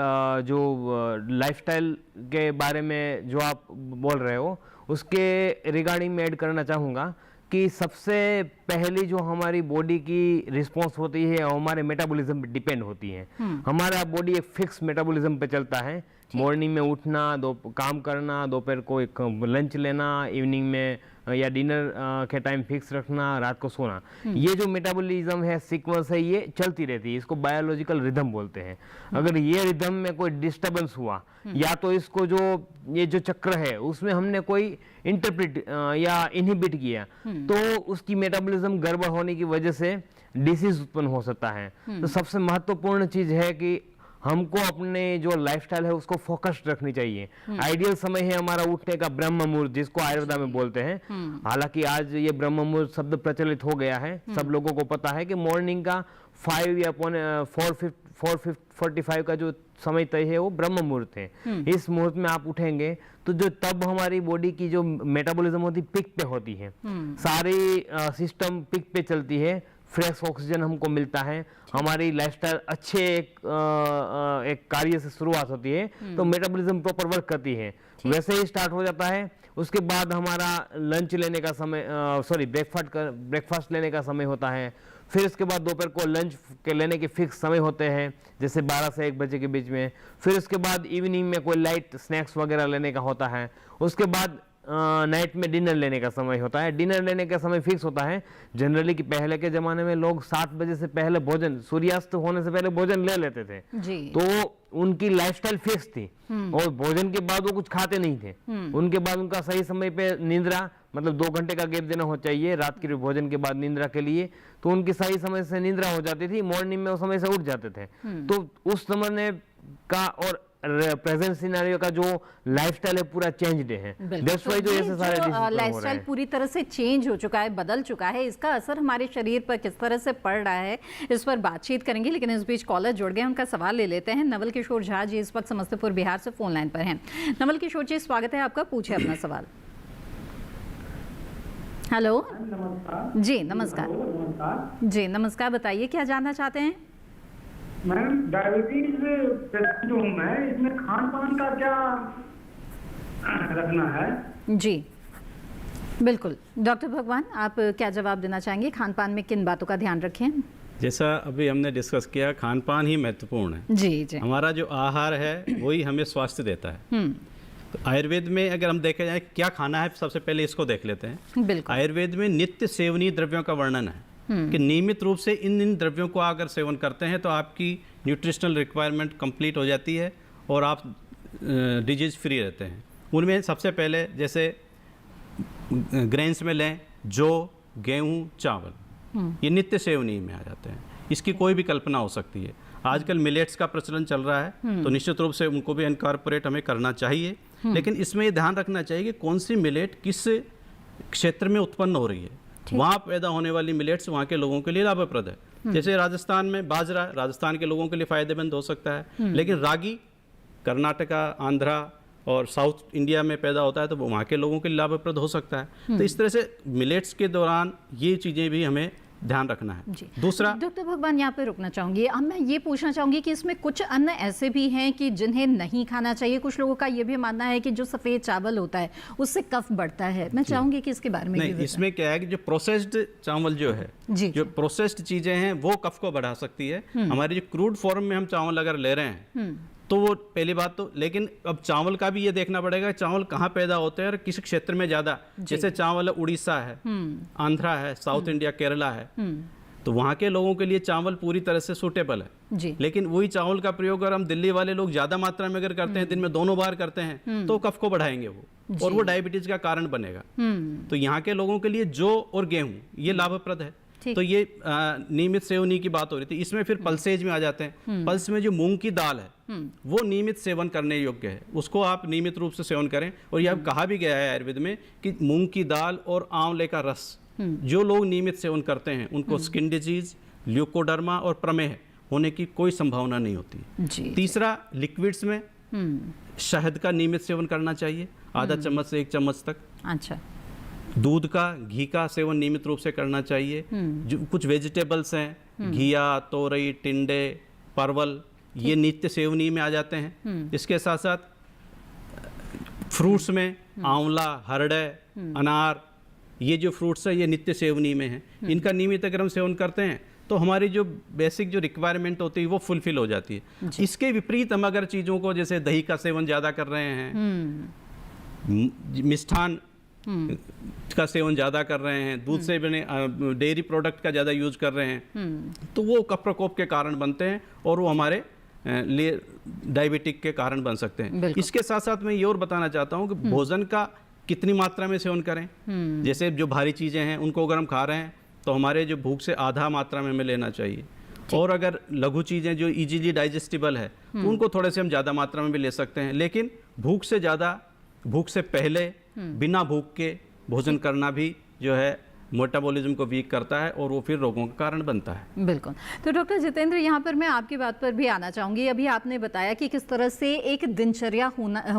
जो लाइफस्टाइल के बारे में जो आप बोल रहे हो, उसके रिगार्डिंग में ऐड करना चाहूँगा कि सबसे पहली जो हमारी बॉडी की रिस्पॉन्स होती है वो हमारे मेटाबॉलिज्म पे डिपेंड होती है। हमारा बॉडी एक फिक्स मेटाबॉलिज्म पे चलता है। मॉर्निंग में उठना, काम करना, दोपहर को एक लंच लेना, इवनिंग में या डिनर के टाइम फिक्स रखना, रात को सोना, ये जो मेटाबॉलिज्म है, सीक्वेंस है, ये चलती रहती है। इसको बायोलॉजिकल रिदम बोलते हैं। अगर ये रिदम में कोई डिस्टर्बेंस हुआ, या तो इसको जो ये जो चक्र है उसमें हमने कोई इंटरप्रेट या इनहिबिट किया, तो उसकी मेटाबॉलिज्म गड़बड़ होने की वजह से डिसीज उत्पन्न हो सकता है। तो सबसे महत्वपूर्ण चीज है कि हमको अपने जो लाइफस्टाइल है उसको फोकस्ड रखनी चाहिए। आइडियल समय है हमारा उठने का ब्रह्म मुहूर्त, जिसको आयुर्वेदा में बोलते हैं। हालांकि आज ये ब्रह्म मुहूर्त शब्द प्रचलित हो गया है, सब लोगों को पता है कि मॉर्निंग का 5 या 4:45 का जो समय तय है वो ब्रह्म मुहूर्त है। इस मुहूर्त में आप उठेंगे तो जो तब हमारी बॉडी की जो मेटाबॉलिज्म होती पिक पे होती है, सारी सिस्टम पिक पे चलती है, फ्रेश ऑक्सीजन हमको मिलता है, हमारी लाइफस्टाइल अच्छे एक कार्य से शुरुआत होती है, तो मेटाबॉलिज्म प्रॉपर वर्क करती है। वैसे ही स्टार्ट हो जाता है। उसके बाद हमारा लंच लेने का समय, ब्रेकफास्ट लेने का समय होता है। फिर उसके बाद दोपहर को लंच के लेने के फिक्स समय होते हैं, जैसे 12 से 1 बजे के बीच में। फिर उसके बाद इवनिंग में कोई लाइट स्नैक्स वगैरह लेने का होता है। उसके बाद नाइट में डिनर लेने का समय होता है। डिनर लेने का समय फिक्स होता है। जनरली कि पहले के जमाने में लोग 7 बजे से पहले भोजन, सूर्यास्त होने से पहले भोजन ले लेते थे जी। तो उनकी लाइफस्टाइल फिक्स थी, और भोजन के बाद वो कुछ खाते नहीं थे। उनके बाद उनका सही समय पे निंद्रा, मतलब 2 घंटे का गैप देना हो चाहिए रात के भोजन के बाद निंद्रा के लिए, तो उनकी सही समय से निंद्रा हो जाती थी, मॉर्निंग में वो समय से उठ जाते थे। तो उस समय का और प्रेजेंट सिनेरियो का जो लाइफस्टाइल है पूरा चेंज्ड है। दैट्स व्हाई जो ऐसे सारे लाइफस्टाइल पूरी तरह से चेंज हो चुका है, बदल चुका है। इसका असर हमारे शरीर पर किस तरह से पड़ रहा है, इस पर बातचीत करेंगे। लेकिन इस बीच कॉलर जुड़ गए, उनका सवाल ले लेते हैं। नवल किशोर झा जी इस वक्त समस्तीपुर बिहार से फोन लाइन पर हैं। नवल किशोर जी, स्वागत है आपका, पूछे अपना सवाल। हेलो जी, नमस्कार जी, नमस्कार, बताइए क्या जानना चाहते हैं? मैम, डायबिटीज पेशेंट हूँ मैं, इसमें खान पान का क्या रखना है? जी बिल्कुल, डॉक्टर भगवान आप क्या जवाब देना चाहेंगे? खान पान में किन बातों का ध्यान रखें? जैसा अभी हमने डिस्कस किया, खान पान ही महत्वपूर्ण है। जी जी, हमारा जो आहार है वही हमें स्वास्थ्य देता है। तो आयुर्वेद में अगर हम देखे जाए क्या खाना है, सबसे पहले इसको देख लेते हैं। बिल्कुल। आयुर्वेद में नित्य सेवनीय द्रव्यों का वर्णन है कि नियमित रूप से इन द्रव्यों को अगर सेवन करते हैं तो आपकी न्यूट्रिशनल रिक्वायरमेंट कंप्लीट हो जाती है और आप डिजीज फ्री रहते हैं। उनमें सबसे पहले जैसे ग्रेन्स में लें जौ, गेहूं, चावल, ये नित्य सेवनीय में आ जाते हैं। इसकी कोई भी कल्पना हो सकती है। आजकल मिलेट्स का प्रचलन चल रहा है, तो निश्चित रूप से उनको भी इनकॉर्पोरेट हमें करना चाहिए, लेकिन इसमें ये ध्यान रखना चाहिए कि कौन सी मिलेट किस क्षेत्र में उत्पन्न हो रही है। वहाँ पैदा होने वाली मिलेट्स वहाँ के लोगों के लिए लाभप्रद है। जैसे राजस्थान में बाजरा राजस्थान के लोगों के लिए फायदेमंद हो सकता है, लेकिन रागी कर्नाटका, आंध्रा और साउथ इंडिया में पैदा होता है, तो वो वहाँ के लोगों के लिए लाभप्रद हो सकता है। तो इस तरह से मिलेट्स के दौरान ये चीज़ें भी हमें ध्यान रखना है। दूसरा, डॉक्टर भगवान यहाँ पे रुकना चाहूंगी। अब मैं ये पूछना चाहूंगी कि इसमें कुछ अन्न ऐसे भी हैं कि जिन्हें नहीं खाना चाहिए। कुछ लोगों का ये भी मानना है कि जो सफ़ेद चावल होता है उससे कफ बढ़ता है। मैं चाहूंगी कि इसके बारे में नहीं, इसमें क्या है कि जो प्रोसेस्ड चावल जो है, जो प्रोसेस्ड चीज़ें हैं वो कफ को बढ़ा सकती है। हमारे जो क्रूड फॉर्म में हम चावल अगर ले रहे हैं तो वो पहली बात तो, लेकिन अब चावल का भी ये देखना पड़ेगा चावल कहाँ पैदा होते हैं और किस क्षेत्र में ज़्यादा। जैसे चावल उड़ीसा है, आंध्रा है, साउथ इंडिया, केरला है, तो वहाँ के लोगों के लिए चावल पूरी तरह से सूटेबल है। लेकिन वही चावल का प्रयोग अगर हम दिल्ली वाले लोग ज़्यादा मात्रा में अगर करते हैं, दिन में 2 बार करते हैं, तो कफ को बढ़ाएंगे वो, और वो डायबिटीज का कारण बनेगा। तो यहाँ के लोगों के लिए जौ और गेहूँ ये लाभप्रद है। तो ये नियमित सेवनी की बात हो रही थी। इसमें फिर पल्सेज में आ जाते हैं। पल्स में जो मूंग की दाल है वो नियमित सेवन करने योग्य है, उसको आप नियमित रूप से सेवन करें। और यह कहा भी गया है आयुर्वेद में कि मूंग की दाल और आंवले का रस जो लोग नियमित सेवन करते हैं उनको स्किन डिजीज, ल्यूकोडर्मा और प्रमेह होने की कोई संभावना नहीं होती। तीसरा, लिक्विड्स में शहद का नियमित सेवन करना चाहिए, आधा चम्मच से 1 चम्मच तक। अच्छा। दूध का, घी का सेवन नियमित रूप से करना चाहिए। जो कुछ वेजिटेबल्स हैं, घिया, तोरई, टिंडे, परवल, ये नित्य सेवनीय में आ जाते हैं। इसके साथ साथ फ्रूट्स में आंवला, हरड़े, अनार, ये जो फ्रूट्स है ये नित्य सेवनीय में हैं। इनका नियमित अगर हम सेवन करते हैं तो हमारी जो बेसिक जो रिक्वायरमेंट होती है वो फुलफिल हो जाती है। इसके विपरीत हम अगर चीज़ों को, जैसे दही का सेवन ज़्यादा कर रहे हैं, मिष्ठान का सेवन ज़्यादा कर रहे हैं, दूध से बने डेयरी प्रोडक्ट का ज़्यादा यूज कर रहे हैं, तो वो कफ प्रकोप के कारण बनते हैं और वो हमारे लिए डायबिटिक के कारण बन सकते हैं। इसके साथ साथ मैं ये और बताना चाहता हूँ कि भोजन का कितनी मात्रा में सेवन करें। जैसे जो भारी चीज़ें हैं उनको अगर हम खा रहे हैं तो हमारे जो भूख से आधा मात्रा में हमें लेना चाहिए, और अगर लघु चीज़ें जो इजीली डाइजेस्टिबल है उनको थोड़े से हम ज़्यादा मात्रा में भी ले सकते हैं। लेकिन भूख से ज़्यादा, भूख से पहले बिना भूख के भोजन करना भी जो है मेटाबॉलिज्म को वीक करता है और वो फिर रोगों का कारण बनता है। बिल्कुल। तो डॉक्टर जितेंद्र, यहाँ पर मैं आपकी बात पर भी आना चाहूँगी। अभी आपने बताया कि किस तरह से एक दिनचर्या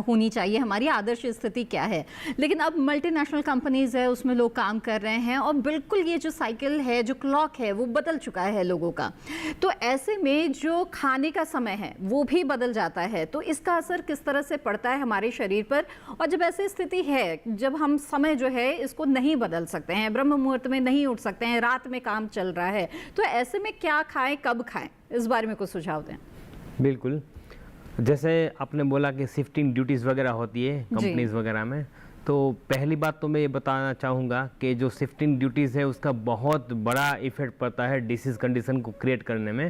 होनी चाहिए, हमारी आदर्श स्थिति क्या है, लेकिन अब मल्टीनेशनल कंपनीज है, उसमें लोग काम कर रहे हैं और बिल्कुल ये जो साइकिल है, जो क्लॉक है, वो बदल चुका है लोगों का। तो ऐसे में जो खाने का समय है वो भी बदल जाता है, तो इसका असर किस तरह से पड़ता है हमारे शरीर पर? और जब ऐसी स्थिति है, जब हम समय जो है इसको नहीं बदल सकते हैं, ब्रह्म मुहूर्त में नहीं उठ सकते हैं, रात में काम चल रहा है, तो ऐसे में क्या खाएं, कब खाएं, इस बारे में कुछ सुझाव दें। बिल्कुल, जैसे आपने बोला कि शिफ्टिंग ड्यूटीज़ वगैरह होती है कंपनीज वगैरह में, तो पहली बात तो मैं ये बताना चाहूँगा कि जो शिफ्टिंग ड्यूटीज़ है उसका बहुत बड़ा इफेक्ट पड़ता है डिसीज कंडीशन को क्रिएट करने में,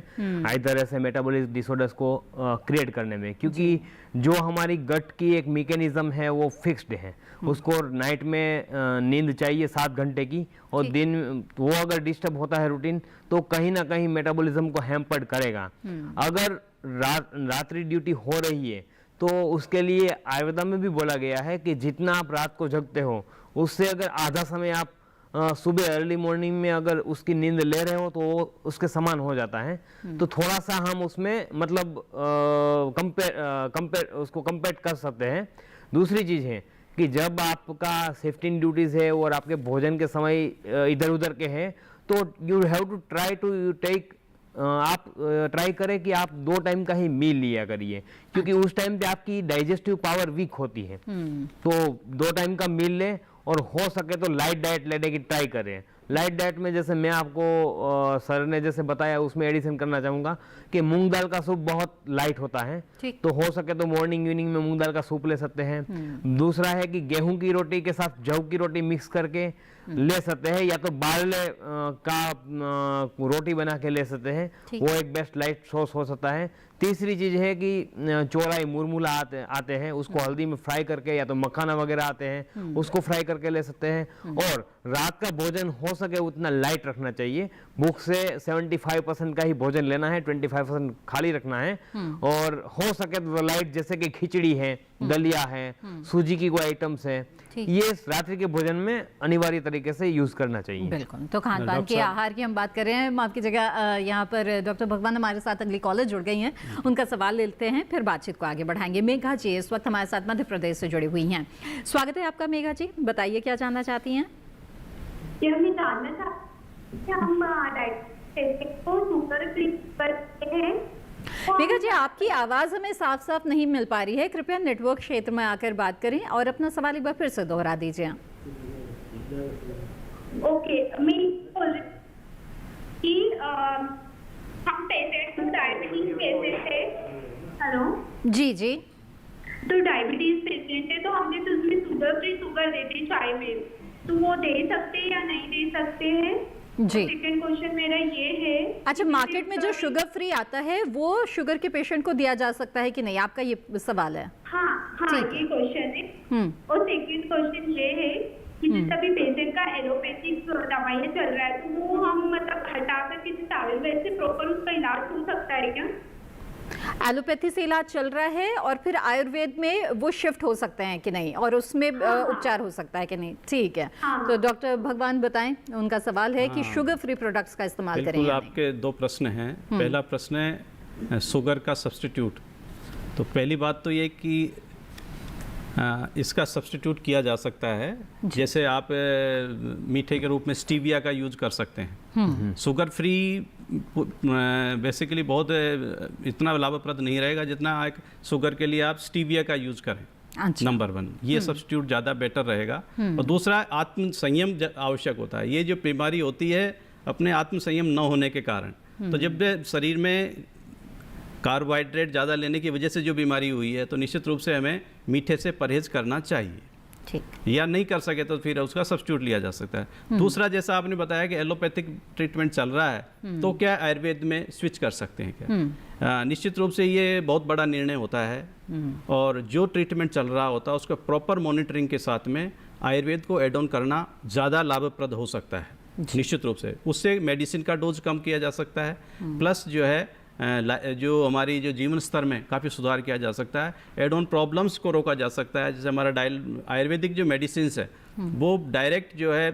आइदर ऐसे मेटाबॉलिक डिसऑर्डर्स को क्रिएट करने में, क्योंकि जो हमारी गट की एक मैकेनिज्म है वो फिक्स्ड है। उसको नाइट में नींद चाहिए 7 घंटे की, और दिन वो अगर डिस्टर्ब होता है रूटीन तो कहीं ना कहीं मेटाबॉलिज्म को हैम्पर्ड करेगा। अगर रात्रि ड्यूटी हो रही है तो उसके लिए आयुर्वेदा में भी बोला गया है कि जितना आप रात को जगते हो उससे अगर आधा समय आप सुबह अर्ली मॉर्निंग में अगर उसकी नींद ले रहे हो तो वो उसके समान हो जाता है। तो थोड़ा सा हम उसमें मतलब उसको कंपेयर कर सकते हैं। दूसरी चीज़ है कि जब आपका शिफ्टिंग ड्यूटीज़ है और आपके भोजन के समय इधर उधर के हैं, तो you have to try to take, आप ट्राई करें कि आप 2 टाइम का ही मील लिया करिए, क्योंकि उस टाइम पे आपकी डाइजेस्टिव पावर वीक होती है। तो 2 टाइम का मील लें और हो सके तो लाइट डाइट लेने की ट्राई करें। लाइट डाइट में जैसे मैं आपको सर ने जैसे बताया उसमें एडिशन करना चाहूँगा कि मूंग दाल का सूप बहुत लाइट होता है, तो हो सके तो मॉर्निंग इवनिंग में मूंग दाल का सूप ले सकते हैं। दूसरा है कि गेहूं की रोटी के साथ जौ की रोटी मिक्स करके ले सकते हैं, या तो बारले का रोटी बना के ले सकते हैं, वो एक बेस्ट लाइट सोर्स हो सकता है। तीसरी चीज है कि चौलाई मुरमुला आते हैं, उसको हल्दी में फ्राई करके, या तो मखाना वगैरह आते हैं उसको फ्राई करके ले सकते हैं। और रात का भोजन हो सके उतना लाइट रखना चाहिए, भूख से 75% का ही भोजन लेना है, 25% खाली रखना है। और हो सके तो लाइट, जैसे कि खिचड़ी है, दलिया है, सूजी की कोई आइटम्स है, ये रात्रि के भोजन में अनिवार्य तरीके से यूज करना चाहिए। बिल्कुल। तो खान पान के आहार की हम बात कर रहे हैं, माफ की जगह यहाँ पर डॉक्टर भगवान हमारे साथ अगली कॉलर जुड़ गई हैं, उनका सवाल लेते हैं, फिर बातचीत को आगे बढ़ाएंगे। मेघा जी इस वक्त हमारे साथ मध्य प्रदेश से जुड़ी हुई हैं, स्वागत है आपका। मेघा जी बताइए क्या जानना चाहती हैं? मैं जानना चाहती हूं, हम डायबिटीज को शुगर फ्री करते हैं। मेघा जी आपकी आवाज हमें साफ साफ नहीं मिल पा रही है, कृपया नेटवर्क क्षेत्र में आकर बात करें और अपना सवाल एक बार फिर से दोहरा दीजिए। ओके, मैं बोल रही कि हम पेशेंट डायबिटीज पेशेंट है। हेलो जी जी। तो डायबिटीज पेशेंट है, तो हमने तो उसमें शुगर फ्री शुगर देते चाय में, तो वो दे सकते हैं या नहीं दे सकते हैं? जी। सेकंड क्वेश्चन मेरा ये है, अच्छा मार्केट में जो शुगर फ्री आता है वो शुगर के पेशेंट को दिया जा सकता है कि नहीं, आपका ये सवाल है? हाँ ये क्वेश्चन है। और सेकंड क्वेश्चन ये है कि जैसे अभी पेशेंट का एलोपैथिक दवाइयाँ चल रहा है, तो वो हम मतलब हटा कर किसी आयुर्वेद से प्रॉपर उसका इलाज हो सकता है क्या? एलोपैथी से इलाज चल रहा है और फिर आयुर्वेद में वो शिफ्ट हो सकते हैं कि नहीं, और उसमें उपचार हो सकता है कि नहीं? ठीक है। तो डॉक्टर भगवान बताएं, उनका सवाल है कि शुगर फ्री प्रोडक्ट्स का इस्तेमाल करें या नहीं? आपके दो प्रश्न हैं। पहला प्रश्न है शुगर का सब्स्टिट्यूट। तो पहली बात तो ये कि इसका सब्स्टिट्यूट किया जा सकता है, जैसे आप मीठे के रूप में स्टीविया का यूज कर सकते हैं। शुगर फ्री बेसिकली बहुत इतना लाभप्रद नहीं रहेगा जितना एक शुगर के लिए आप स्टीविया का यूज करें। अच्छा। नंबर 1 ये सब्स्टिट्यूट ज़्यादा बेटर रहेगा। और दूसरा आत्म संयम आवश्यक होता है। ये जो बीमारी होती है अपने आत्म संयम न होने के कारण, तो जब शरीर में कार्बोहाइड्रेट ज़्यादा लेने की वजह से जो बीमारी हुई है, तो निश्चित रूप से हमें मीठे से परहेज करना चाहिए। ठीक। या नहीं कर सके तो फिर उसका सब्स्टिट्यूट लिया जा सकता है। दूसरा, जैसा आपने बताया कि एलोपैथिक ट्रीटमेंट चल रहा है, तो क्या आयुर्वेद में स्विच कर सकते हैं क्या? निश्चित रूप से ये बहुत बड़ा निर्णय होता है, और जो ट्रीटमेंट चल रहा होता है उसका प्रॉपर मॉनिटरिंग के साथ में आयुर्वेद को एड ऑन करना ज़्यादा लाभप्रद हो सकता है। निश्चित रूप से उससे मेडिसिन का डोज कम किया जा सकता है, प्लस जो है जो हमारी जो जीवन स्तर में काफ़ी सुधार किया जा सकता है, एड ऑन प्रॉब्लम्स को रोका जा सकता है। जैसे हमारा आयुर्वेदिक जो मेडिसिन्स है वो डायरेक्ट जो है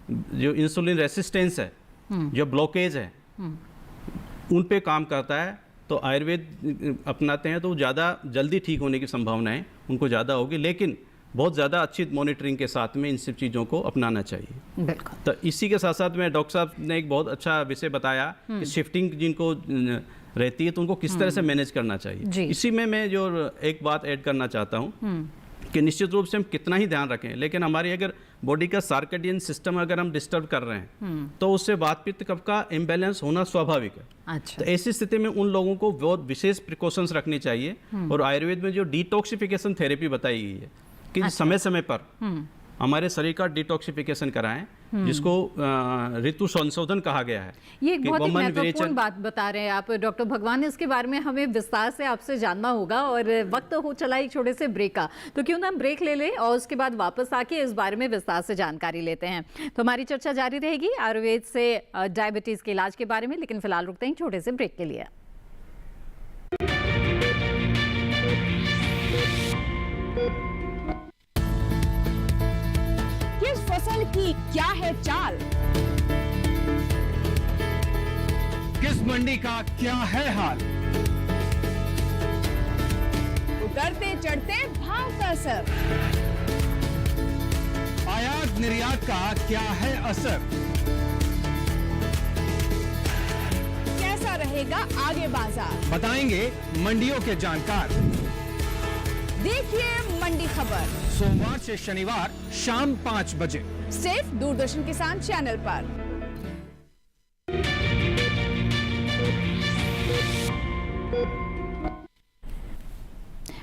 जो इंसुलिन रेसिस्टेंस है, जो ब्लॉकेज है, उन पे काम करता है। तो आयुर्वेद अपनाते हैं तो ज़्यादा जल्दी ठीक होने की संभावनाएं उनको ज़्यादा होगी, लेकिन बहुत ज़्यादा अच्छी मॉनिटरिंग के साथ में इन सब चीज़ों को अपनाना चाहिए। बिल्कुल। तो इसी के साथ साथ में डॉक्टर साहब ने एक बहुत अच्छा विषय बताया कि शिफ्टिंग जिनको रहती है तो उनको किस तरह से मैनेज करना चाहिए। इसी में मैं जो एक बात ऐड करना चाहता हूँ कि निश्चित रूप से हम कितना ही ध्यान रखें, लेकिन हमारी अगर बॉडी का सर्कैडियन सिस्टम अगर हम डिस्टर्ब कर रहे हैं तो उससे वात पित्त कफ का इम्बैलेंस होना स्वाभाविक है। अच्छा। तो ऐसी स्थिति में उन लोगों को बहुत विशेष प्रिकॉशंस रखनी चाहिए। और आयुर्वेद में जो डिटॉक्सिफिकेशन थेरेपी बताई गई है कि समय समय पर हमारे शरीर का डिटॉक्सिफिकेशन कराएं, जिसको ऋतु संशोधन कहा गया है। ये एक बहुत ही महत्वपूर्ण बात बता रहे हैं आप डॉक्टर भगवान। इसके बारे में हमें विस्तार से आपसे जानना होगा, और वक्त हो चला एक छोटे से ब्रेक का, तो क्यों ना हम ब्रेक ले लें और उसके बाद वापस आके इस बारे में विस्तार से जानकारी लेते हैं। तो हमारी चर्चा जारी रहेगी आयुर्वेद से डायबिटीज के इलाज के बारे में, लेकिन फिलहाल रुकते हैं छोटे से ब्रेक के लिए। फसल की क्या है चाल, किस मंडी का क्या है हाल, उतरते चढ़ते भाव का असर, आयात निर्यात का क्या है असर, कैसा रहेगा आगे बाजार, बताएंगे मंडियों के जानकार। देखिए मंडी खबर सोमवार से शनिवार शाम 5 बजे सिर्फ दूरदर्शन किसान चैनल पर।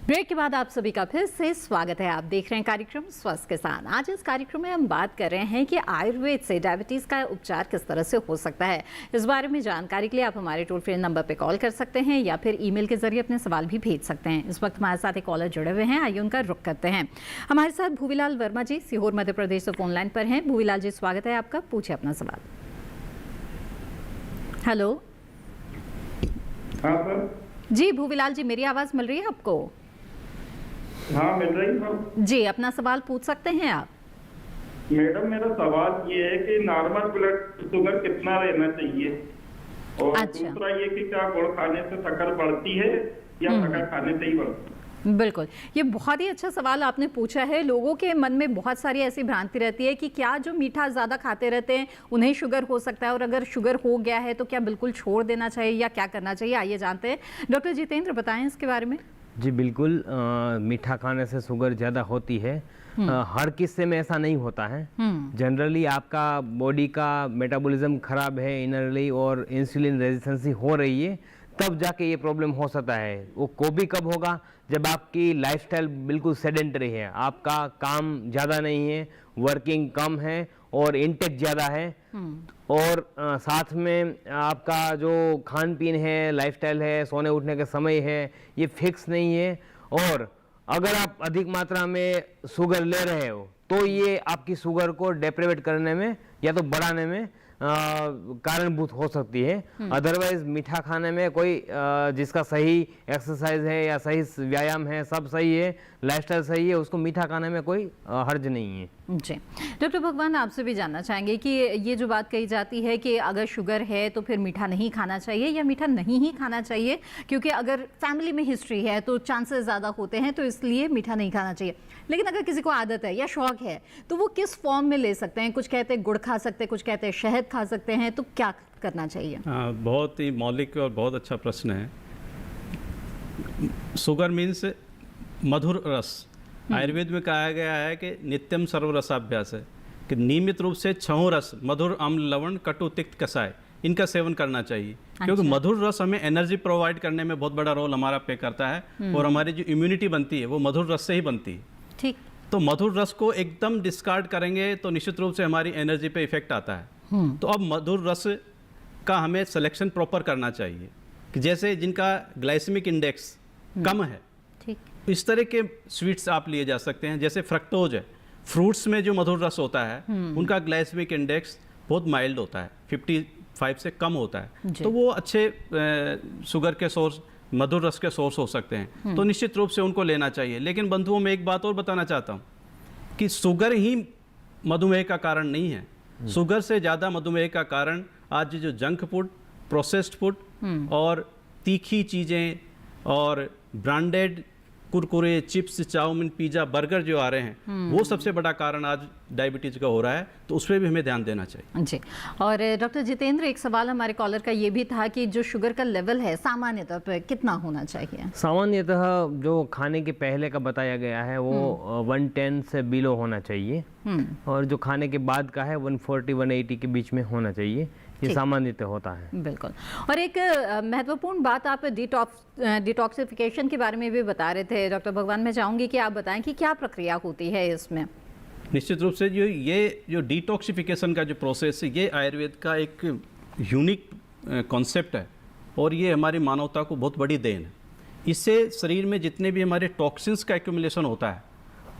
ब्रेक के बाद आप सभी का फिर से स्वागत है। आप देख रहे हैं कार्यक्रम स्वस्थ के साथ। आज इस कार्यक्रम में हम बात कर रहे हैं कि आयुर्वेद से डायबिटीज़ का उपचार किस तरह से हो सकता है। इस बारे में जानकारी के लिए आप हमारे टोल फ्री नंबर पर कॉल कर सकते हैं या फिर ईमेल के जरिए अपने सवाल भी भेज सकते हैं। इस वक्त हमारे साथ एक कॉलर जुड़े हुए हैं, आइए उनका रुख करते हैं। हमारे साथ भूवीलाल वर्मा जी सीहोर मध्य प्रदेश से फोन लाइन पर हैं। भूवीलाल जी स्वागत है आपका, पूछिए अपना सवाल। हेलो जी भूवीलाल जी, मेरी आवाज़ मिल रही है आपको? हाँ मिल रही है जी, अपना सवाल पूछ सकते हैं आप। मैडम मेरा सवाल ये है कि नॉर्मल ब्लड शुगर कितना रहना चाहिए, और अच्छा। दूसरा ये कि क्या गुड़ खाने से शक्कर बढ़ती है या शक्कर खाने से ही बढ़ती है? बिल्कुल, ये बहुत ही अच्छा सवाल आपने पूछा है। लोगों के मन में बहुत सारी ऐसी भ्रांति रहती है कि क्या जो मीठा ज़्यादा खाते रहते हैं उन्हें शुगर हो सकता है, और अगर शुगर हो गया है तो क्या बिल्कुल छोड़ देना चाहिए या क्या करना चाहिए। आइए जानते हैं, डॉक्टर जितेंद्र बताएं इसके बारे में। जी बिल्कुल, मीठा खाने से शुगर ज़्यादा होती है। हर किस्से में ऐसा नहीं होता है। जनरली आपका बॉडी का मेटाबॉलिज्म खराब है इनरली और इंसुलिन रेजिस्टेंसी हो रही है, तब जाके ये प्रॉब्लम हो सकता है। वो कभी कब होगा, जब आपकी लाइफस्टाइल बिल्कुल सेडेंटरी है, आपका काम ज़्यादा नहीं है, वर्किंग कम है और इंटेक ज़्यादा है, और साथ में आपका जो खान पीन है, लाइफस्टाइल है, सोने उठने का समय है, ये फिक्स नहीं है, और अगर आप अधिक मात्रा में शुगर ले रहे हो तो ये आपकी शुगर को डेप्रिवेट करने में या तो बढ़ाने में कारणभूत हो सकती है। अदरवाइज मीठा खाने में कोई जिसका सही एक्सरसाइज है या सही व्यायाम है, सब सही है, लाइफस्टाइल सही है, उसको मीठा खाने में कोई हर्ज नहीं है। जी डॉक्टर भगवान, आपसे भी जानना चाहेंगे कि ये जो बात कही जाती है कि अगर शुगर है तो फिर मीठा नहीं खाना चाहिए या मीठा नहीं ही खाना चाहिए, क्योंकि अगर फैमिली में हिस्ट्री है तो चांसेस ज़्यादा होते हैं, तो इसलिए मीठा नहीं खाना चाहिए। लेकिन अगर किसी को आदत है या शौक है तो वो किस फॉर्म में ले सकते हैं? कुछ कहते हैं गुड़ खा सकते हैं, कुछ कहते हैं शहद खा सकते हैं, तो क्या करना चाहिए? बहुत ही मौलिक और बहुत अच्छा प्रश्न है। शुगर मीन्स मधुर रस। आयुर्वेद में कहा गया है कि नित्यम सर्वरसाभ्यास है, कि नियमित रूप से 6 रस मधुर, अम्ल, लवण, कटु, तिक्त, कषाय, इनका सेवन करना चाहिए। क्योंकि मधुर रस हमें एनर्जी प्रोवाइड करने में बहुत बड़ा रोल हमारा प्ले करता है, और हमारी जो इम्यूनिटी बनती है वो मधुर रस से ही बनती है। ठीक, तो मधुर रस को एकदम डिस्कार्ड करेंगे तो निश्चित रूप से हमारी एनर्जी पे इफेक्ट आता है। तो अब मधुर रस का हमें सिलेक्शन प्रॉपर करना चाहिए, कि जैसे जिनका ग्लाइसेमिक इंडेक्स कम है, ठीक, इस तरह के स्वीट्स आप लिए जा सकते हैं। जैसे फ्रक्टोज है, फ्रूट्स में जो मधुर रस होता है उनका ग्लाइसेमिक इंडेक्स बहुत माइल्ड होता है, 55 से कम होता है, तो वो अच्छे शुगर के सोर्स, मधुर रस के सोर्स हो सकते हैं, तो निश्चित रूप से उनको लेना चाहिए। लेकिन बंधुओं, में एक बात और बताना चाहता हूँ कि शुगर ही मधुमेह का कारण नहीं है। शुगर से ज़्यादा मधुमेह का कारण आज जो जंक फूड, प्रोसेस्ड फूड और तीखी चीज़ें और branded Kurkure, chips, chowmein, pizza, burger जो आ रहे हैं, वो सबसे बड़ा कारण आज डायबिटीज़ का हो रहा है, तो उस पर भी हमें ध्यान देना चाहिए। जी, और डॉक्टर जितेंद्र, एक सवाल हमारे कॉलर का ये भी था कि जो शुगर का लेवल है सामान्यतः पर कितना होना चाहिए? सामान्यतः जो खाने के पहले का बताया गया है वो 110 से बिलो होना चाहिए, और जो खाने के बाद का है 140-180 के बीच में होना चाहिए। ये सामान्यतः होता है। बिल्कुल। और एक महत्वपूर्ण बात आप डिटॉक्सिफिकेशन के बारे में भी बता रहे थे डॉक्टर भगवान, मैं चाहूँगी कि आप बताएं कि क्या प्रक्रिया होती है इसमें? निश्चित रूप से जो डिटॉक्सिफिकेशन का जो प्रोसेस है, ये आयुर्वेद का एक यूनिक कॉन्सेप्ट है, और ये हमारी मानवता को बहुत बड़ी देन है। इससे शरीर में जितने भी हमारे टॉक्सिन्स का एक्यूमुलेशन होता है,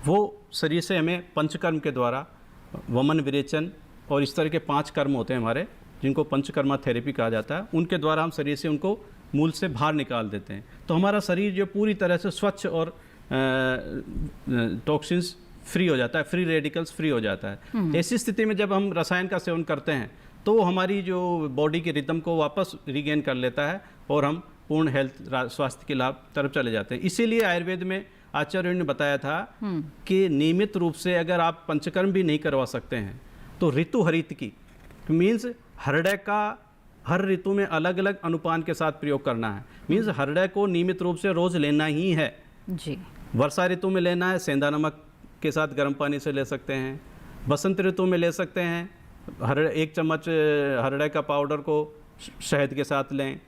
वो शरीर से हमें पंचकर्म के द्वारा, वमन, विरेचन और इस तरह के 5 कर्म होते हैं हमारे, जिनको पंचकर्मा थेरेपी कहा जाता है, उनके द्वारा हम शरीर से उनको मूल से बाहर निकाल देते हैं। तो हमारा शरीर जो पूरी तरह से स्वच्छ और टॉक्सिन्स फ्री हो जाता है, फ्री रेडिकल्स फ्री हो जाता है। ऐसी स्थिति में जब हम रसायन का सेवन करते हैं तो हमारी जो बॉडी के रिदम को वापस रिगेन कर लेता है, और हम पूर्ण हेल्थ, स्वास्थ्य के लाभ तरफ चले जाते हैं। इसीलिए आयुर्वेद में आचार्यों ने बताया था कि नियमित रूप से अगर आप पंचकर्म भी नहीं करवा सकते हैं तो ऋतु हरित की मीन्स हरडे का हर ऋतु में अलग अलग अनुपान के साथ प्रयोग करना है। मीन्स हरडे को नियमित रूप से रोज लेना ही है जी। वर्षा ऋतु में लेना है, सेंधा नमक के साथ गर्म पानी से ले सकते हैं। बसंत ऋतु में ले सकते हैं, 1 चम्मच हरडे का पाउडर को शहद के साथ लें।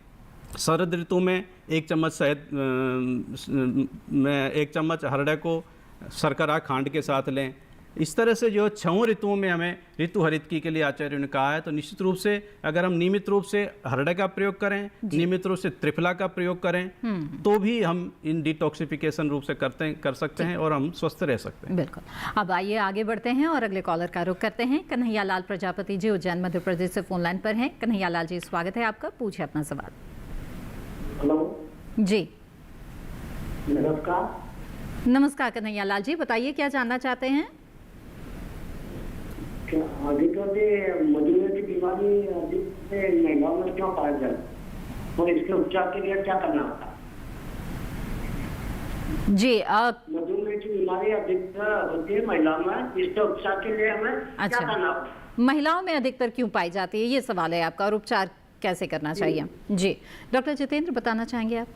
शरद ऋतु में 1 चम्मच शहद में 1 चम्मच हरड़े को शर्करा खांड के साथ लें। इस तरह से जो 6 ऋतुओं में हमें ऋतु हरितकी के लिए आचार्यों ने कहा है, तो निश्चित रूप से अगर हम नियमित रूप से हरड़े का प्रयोग करें, नियमित रूप से त्रिफला का प्रयोग करें, तो भी हम इन डिटॉक्सिफिकेशन रूप से कर सकते हैं और हम स्वस्थ रह सकते हैं। बिल्कुल। अब आइए आगे बढ़ते हैं और अगले कॉलर का रुख करते हैं। कन्हैया लाल प्रजापति जी उज्जैन मध्य प्रदेश से फोन लाइन पर हैं। कन्हैया लाल जी, स्वागत है आपका, पूछिए अपना सवाल। हेलो जी नमस्कार। नमस्कार कन्हैया लाल जी, बताइए क्या जानना चाहते हैं? अधिक मधुमेह की बीमारी अधिक महिलाओं में क्यों पाया जाए और इसके उपचार के लिए क्या करना होता है? जी मधुमेह की बीमारी अधिक होती है महिलाओं में, इसके उपचार के लिए हमें क्या करना होता है? महिलाओं में अधिकतर क्यों पाई जाती है, ये सवाल है आपका, और उपचार कैसे करना चाहिए? जी डॉक्टर जितेंद्र, बताना चाहेंगे आप?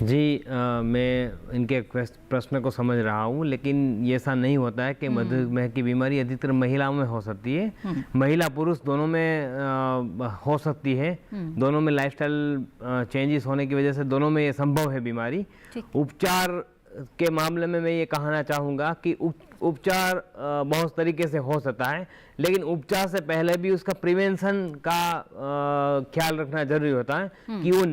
जी मैं इनके प्रश्न को समझ रहा हूँ, लेकिन ये ऐसा नहीं होता है कि मधुमेह की बीमारी अधिकतर महिलाओं में हो सकती है। महिला पुरुष दोनों में हो सकती है। दोनों में लाइफस्टाइल चेंजेस होने की वजह से दोनों में ये संभव है बीमारी। उपचार के मामले में मैं ये कहना चाहूँगा कि उपचार बहुत तरीके से हो सकता है, लेकिन उपचार से पहले भी उसका प्रिवेंशन का ख्याल रखना जरूरी होता है कि वो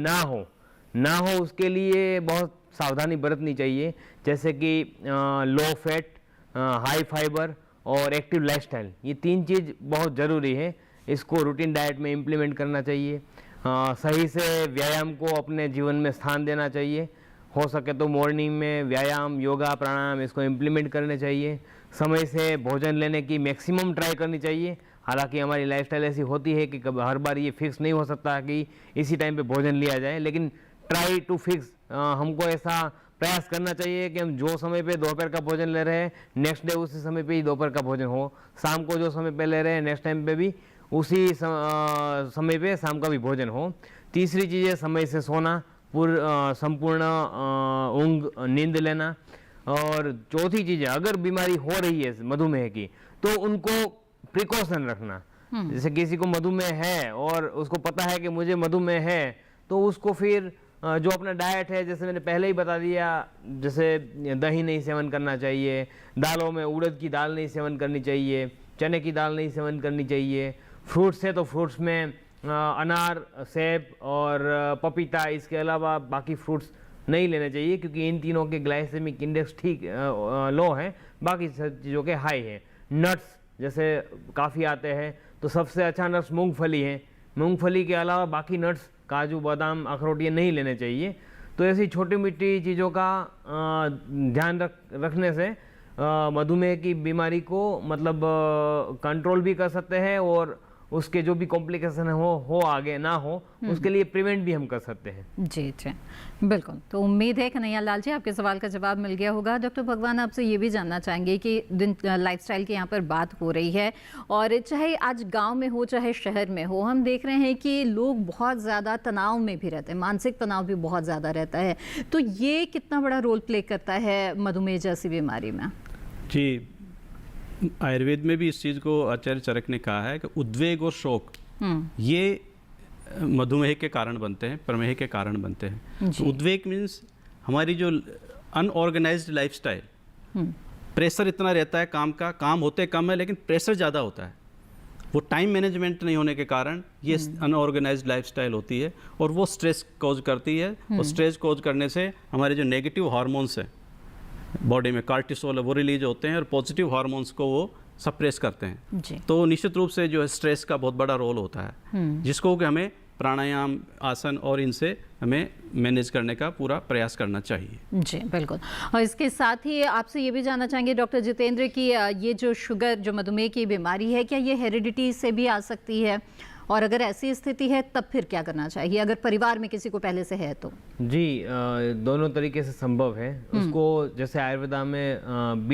ना हो उसके लिए बहुत सावधानी बरतनी चाहिए, जैसे कि लो फैट, हाई फाइबर और एक्टिव लाइफस्टाइल, ये 3 चीज़ बहुत ज़रूरी है। इसको रूटीन डाइट में इम्प्लीमेंट करना चाहिए। सही से व्यायाम को अपने जीवन में स्थान देना चाहिए। हो सके तो मॉर्निंग में व्यायाम, योगा, प्राणायाम इसको इम्प्लीमेंट करने चाहिए। समय से भोजन लेने की मैक्सिमम ट्राई करनी चाहिए। हालांकि हमारी लाइफस्टाइल ऐसी होती है कि हर बार ये फिक्स नहीं हो सकता कि इसी टाइम पे भोजन लिया जाए, लेकिन ट्राई टू फिक्स, हमको ऐसा प्रयास करना चाहिए कि हम जो समय पे दोपहर का भोजन ले रहे हैं नेक्स्ट डे उसी समय पे ही दोपहर का भोजन हो, शाम को जो समय पे ले रहे हैं नेक्स्ट टाइम पे भी उसी समय पे शाम का भी भोजन हो। तीसरी चीज़ है समय से सोना, संपूर्ण ऊंघ, नींद लेना। और चौथी चीज़ है, अगर बीमारी हो रही है मधुमेह की तो उनको प्रिकॉशन रखना। जैसे किसी को मधुमेह है और उसको पता है कि मुझे मधुमेह है, तो उसको फिर जो अपना डाइट है, जैसे मैंने पहले ही बता दिया, जैसे दही नहीं सेवन करना चाहिए, दालों में उड़द की दाल नहीं सेवन करनी चाहिए, चने की दाल नहीं सेवन करनी चाहिए। फ्रूट्स है तो फ्रूट्स में अनार, सेब और पपीता, इसके अलावा बाकी फ्रूट्स नहीं लेने चाहिए, क्योंकि इन तीनों के ग्लाइसेमिक इंडेक्स ठीक लो है, बाकी चीज़ों के हाई है। नट्स जैसे काफ़ी आते हैं, तो सबसे अच्छा नट्स मूंगफली है। मूंगफली के अलावा बाकी नट्स, काजू, बादाम, अखरोट, ये नहीं लेने चाहिए। तो ऐसी छोटी मोटी चीज़ों का ध्यान रखने से मधुमेह की बीमारी को मतलब कंट्रोल भी कर सकते हैं, और उसके जो भी कॉम्प्लिकेशन हो आगे ना हो, उसके लिए प्रिवेंट भी हम कर सकते हैं। जी जी बिल्कुल। तो उम्मीद है कन्हैया लाल जी आपके सवाल का जवाब मिल गया होगा। डॉक्टर भगवान, आपसे ये भी जानना चाहेंगे कि लाइफस्टाइल की यहाँ पर बात हो रही है, और चाहे आज गांव में हो चाहे शहर में हो, हम देख रहे हैं कि लोग बहुत ज़्यादा तनाव में भी रहते हैं, मानसिक तनाव भी बहुत ज़्यादा रहता है। तो ये कितना बड़ा रोल प्ले करता है मधुमेह जैसी बीमारी में? जी, आयुर्वेद में भी इस चीज़ को आचार्य चरक ने कहा है कि उद्वेग और शोक ये मधुमेह के कारण बनते हैं, प्रमेह के कारण बनते हैं। तो उद्वेग मीन्स हमारी जो अनऑर्गेनाइज्ड लाइफस्टाइल, प्रेशर इतना रहता है काम का, काम होते कम है लेकिन प्रेशर ज़्यादा होता है। वो टाइम मैनेजमेंट नहीं होने के कारण ये अनऑर्गेनाइज्ड लाइफस्टाइल होती है, और वो स्ट्रेस कॉज करती है। और स्ट्रेस कॉज करने से हमारे जो नेगेटिव हार्मोन्स हैं बॉडी में, कार्टिसोल, वो रिलीज होते हैं और पॉजिटिव हार्मोन्स को वो सप्रेस करते हैं। तो निश्चित रूप से जो है स्ट्रेस का बहुत बड़ा रोल होता है, जिसको कि हमें प्राणायाम, आसन और इनसे हमें मैनेज करने का पूरा प्रयास करना चाहिए। जी बिल्कुल। और इसके साथ ही आपसे ये भी जानना चाहेंगे डॉक्टर जितेंद्र कि ये जो शुगर, जो मधुमेह की बीमारी है, क्या ये हेरिडिटी से भी आ सकती है, और अगर ऐसी स्थिति है तब फिर क्या करना चाहिए अगर परिवार में किसी को पहले से है तो? जी दोनों तरीके से संभव है। उसको जैसे आयुर्वेदा में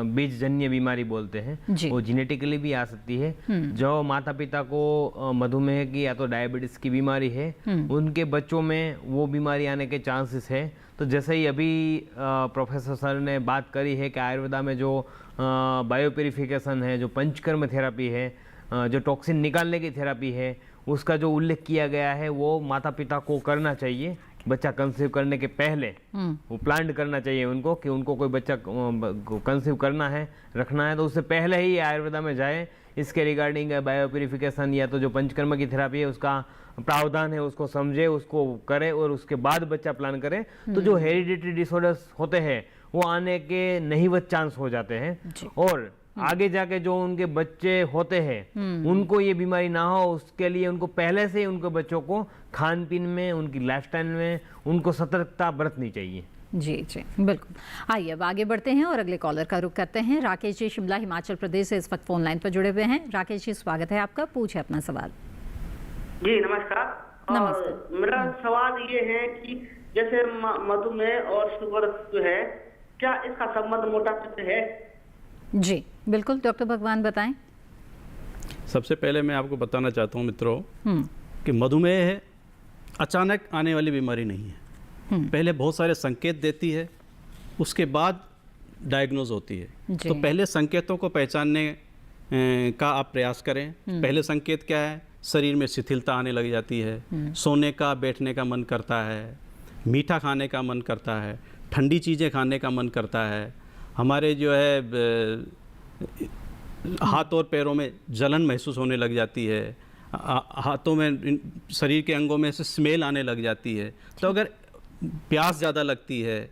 बीजजन्य बीमारी बोलते हैं, वो जेनेटिकली भी आ सकती है। जो माता पिता को मधुमेह की या तो डायबिटीज की बीमारी है, उनके बच्चों में वो बीमारी आने के चांसेस है। तो जैसे ही अभी प्रोफेसर सर ने बात करी है कि आयुर्वेदा में जो बायोप्यूरिफिकेशन है, जो पंचकर्म थेरेपी है, जो टॉक्सिन निकालने की थेरेपी है, उसका जो उल्लेख किया गया है वो माता पिता को करना चाहिए। बच्चा कंसीव करने के पहले वो प्लान करना चाहिए उनको कि उनको कोई बच्चा कंसीव करना है, रखना है, तो उससे पहले ही आयुर्वेदा में जाए। इसके रिगार्डिंग बायोप्यूरिफिकेशन या तो जो पंचकर्म की थेरापी है उसका प्रावधान है उसको समझे, उसको करे और उसके बाद बच्चा प्लान करे। तो जो हेरिडिटरी डिसऑर्डर्स होते हैं वो आने के नहीवत चांस हो जाते हैं और आगे जाके जो उनके बच्चे होते हैं उनको ये बीमारी ना हो उसके लिए उनको पहले से ही उनके बच्चों को खान पीन में, उनकी लाइफस्टाइल में उनको सतर्कता बरतनी चाहिए। जी जी बिल्कुल। आइए अब आगे बढ़ते हैं और अगले कॉलर का रुख करते हैं। राकेश जी शिमला हिमाचल प्रदेश से इस वक्त फोन लाइन पर जुड़े हुए हैं। राकेश जी स्वागत है आपका, पूछे अपना सवाल। जी नमस्कार। नमस्कार। मेरा सवाल ये है कि जैसे मधुमेह और शुगर जो है, क्या इसका संबंध मोटापे से है? जी बिल्कुल, डॉक्टर भगवान बताएं। सबसे पहले मैं आपको बताना चाहता हूँ मित्रों कि मधुमेह अचानक आने वाली बीमारी नहीं है। पहले बहुत सारे संकेत देती है, उसके बाद डायग्नोज होती है। तो पहले संकेतों को पहचानने का आप प्रयास करें। पहले संकेत क्या है? शरीर में शिथिलता आने लग जाती है, सोने का बैठने का मन करता है, मीठा खाने का मन करता है, ठंडी चीज़ें खाने का मन करता है, हमारे जो है हाथ और पैरों में जलन महसूस होने लग जाती है, हाथों में, शरीर के अंगों में से स्मेल आने लग जाती है। तो अगर प्यास ज़्यादा लगती है,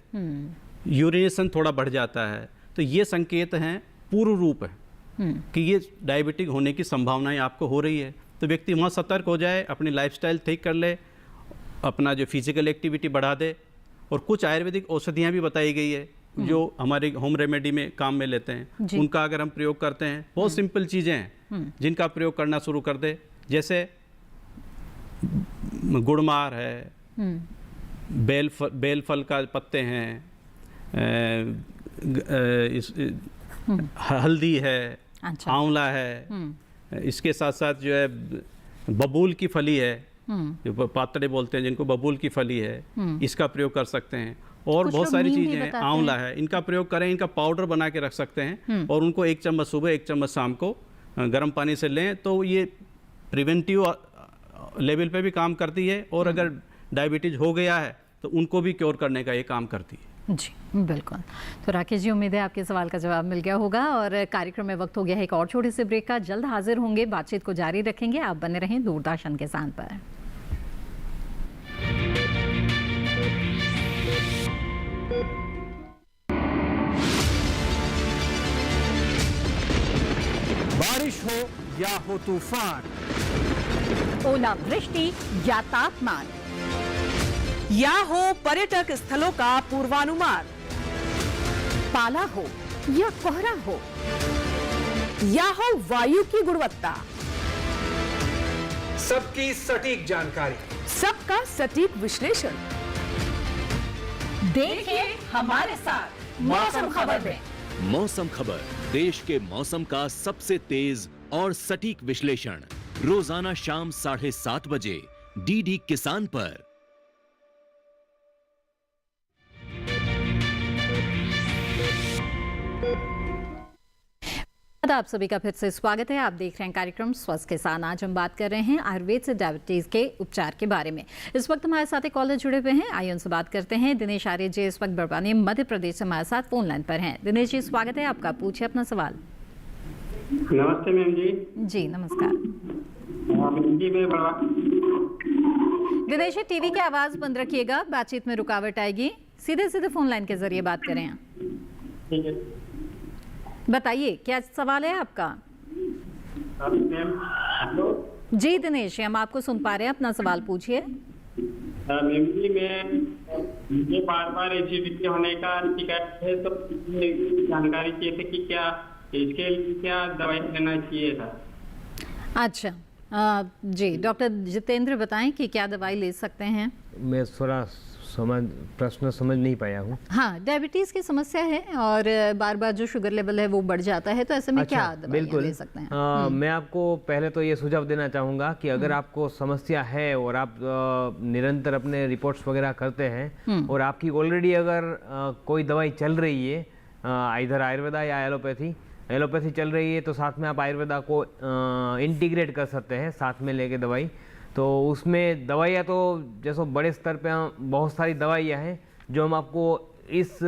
यूरिनेशन थोड़ा बढ़ जाता है, तो ये संकेत हैं, पूर्व रूप है कि ये डायबिटिक होने की संभावनाएं आपको हो रही है। तो व्यक्ति वहाँ सतर्क हो जाए, अपनी लाइफस्टाइल ठीक कर ले, अपना जो फिजिकल एक्टिविटी बढ़ा दे। और कुछ आयुर्वेदिक औषधियाँ भी बताई गई है जो हमारे होम रेमेडी में काम में लेते हैं, उनका अगर हम प्रयोग करते हैं, बहुत सिंपल चीज़ें हैं जिनका प्रयोग करना शुरू कर दे। जैसे गुड़मार है, बेल फल का पत्ते हैं, हल्दी है, आंवला है, इसके साथ साथ जो है बबूल की फली है, जो पातड़े बोलते हैं जिनको, बबूल की फली है, इसका प्रयोग कर सकते हैं। और बहुत सारी चीज़ें हैं, आंवला है, इनका प्रयोग करें, इनका पाउडर बना के रख सकते हैं और उनको 1 चम्मच सुबह 1 चम्मच शाम को गर्म पानी से लें। तो ये प्रिवेंटिव लेवल पे भी काम करती है और अगर डायबिटीज हो गया है तो उनको भी क्योर करने का ये काम करती है। जी बिल्कुल। तो राकेश जी उम्मीद है आपके सवाल का जवाब मिल गया होगा और कार्यक्रम में वक्त हो गया है एक और छोटे से ब्रेक का। जल्द हाजिर होंगे, बातचीत को जारी रखेंगे। आप बने रहें दूरदर्शन के साथ पर। बारिश हो या हो तूफान, ओलावृष्टि या तापमान, या हो पर्यटक स्थलों का पूर्वानुमान, पाला हो या कोहरा हो, या हो वायु की गुणवत्ता, सबकी सटीक जानकारी, सबका सटीक विश्लेषण। देखिए हमारे साथ मौसम खबर में। मौसम खबर, देश के मौसम का सबसे तेज और सटीक विश्लेषण, रोजाना शाम 7:30 बजे डीडी किसान पर। आप सभी का फिर से स्वागत है। आप देख रहे हैं कार्यक्रम स्वस्थ के साथ। आज हम बात कर रहे हैं आयुर्वेद से डायबिटीज के उपचार के बारे में। इस वक्त हमारे साथ एक कॉलर जुड़े हुए हैं, आइए उनसे बात करते हैं। दिनेश आर्य जी इस वक्त बड़वानी मध्य प्रदेश से हमारे साथ फोन लाइन पर हैं। दिनेश जी स्वागत है आपका, पूछिए अपना सवाल। नमस्ते मैम जी। जी नमस्कार। दिनेश जी टीवी की आवाज बंद रखिएगा, बातचीत में रुकावट आएगी। सीधे सीधे फोन लाइन के जरिए बात करें। ठीक है, बताइए क्या सवाल है आपका। जी दिनेश हम आपको सुन पा रहे हैं, अपना सवाल पूछिए। मैम जी मुझे बार एसिडिटी होने का शिकायत है, तो जानकारी चाहिए थी कि क्या इसके लिए क्या दवाई लेना चाहिए था। अच्छा जी डॉक्टर जितेंद्र बताएं कि क्या दवाई ले सकते हैं। मैं थोड़ा प्रश्न समझ नहीं पाया हूँ। हाँ, डायबिटीज की समस्या है और बार बार जो शुगर लेवल है वो बढ़ जाता है, तो ऐसे में क्या दवाइयाँ ले सकते हैं। मैं आपको पहले तो ये सुझाव देना चाहूँगा कि अगर आपको समस्या है और आप निरंतर अपने रिपोर्ट्स वगैरह करते हैं और आपकी ऑलरेडी अगर कोई दवाई चल रही है, इधर आयुर्वेदा या एलोपैथी, एलोपैथी चल रही है तो साथ में आप आयुर्वेदा को इंटीग्रेट कर सकते हैं साथ में लेके दवाई। तो उसमें दवाइयाँ तो जैसे बड़े स्तर पे बहुत सारी दवाइयाँ हैं जो हम आपको इस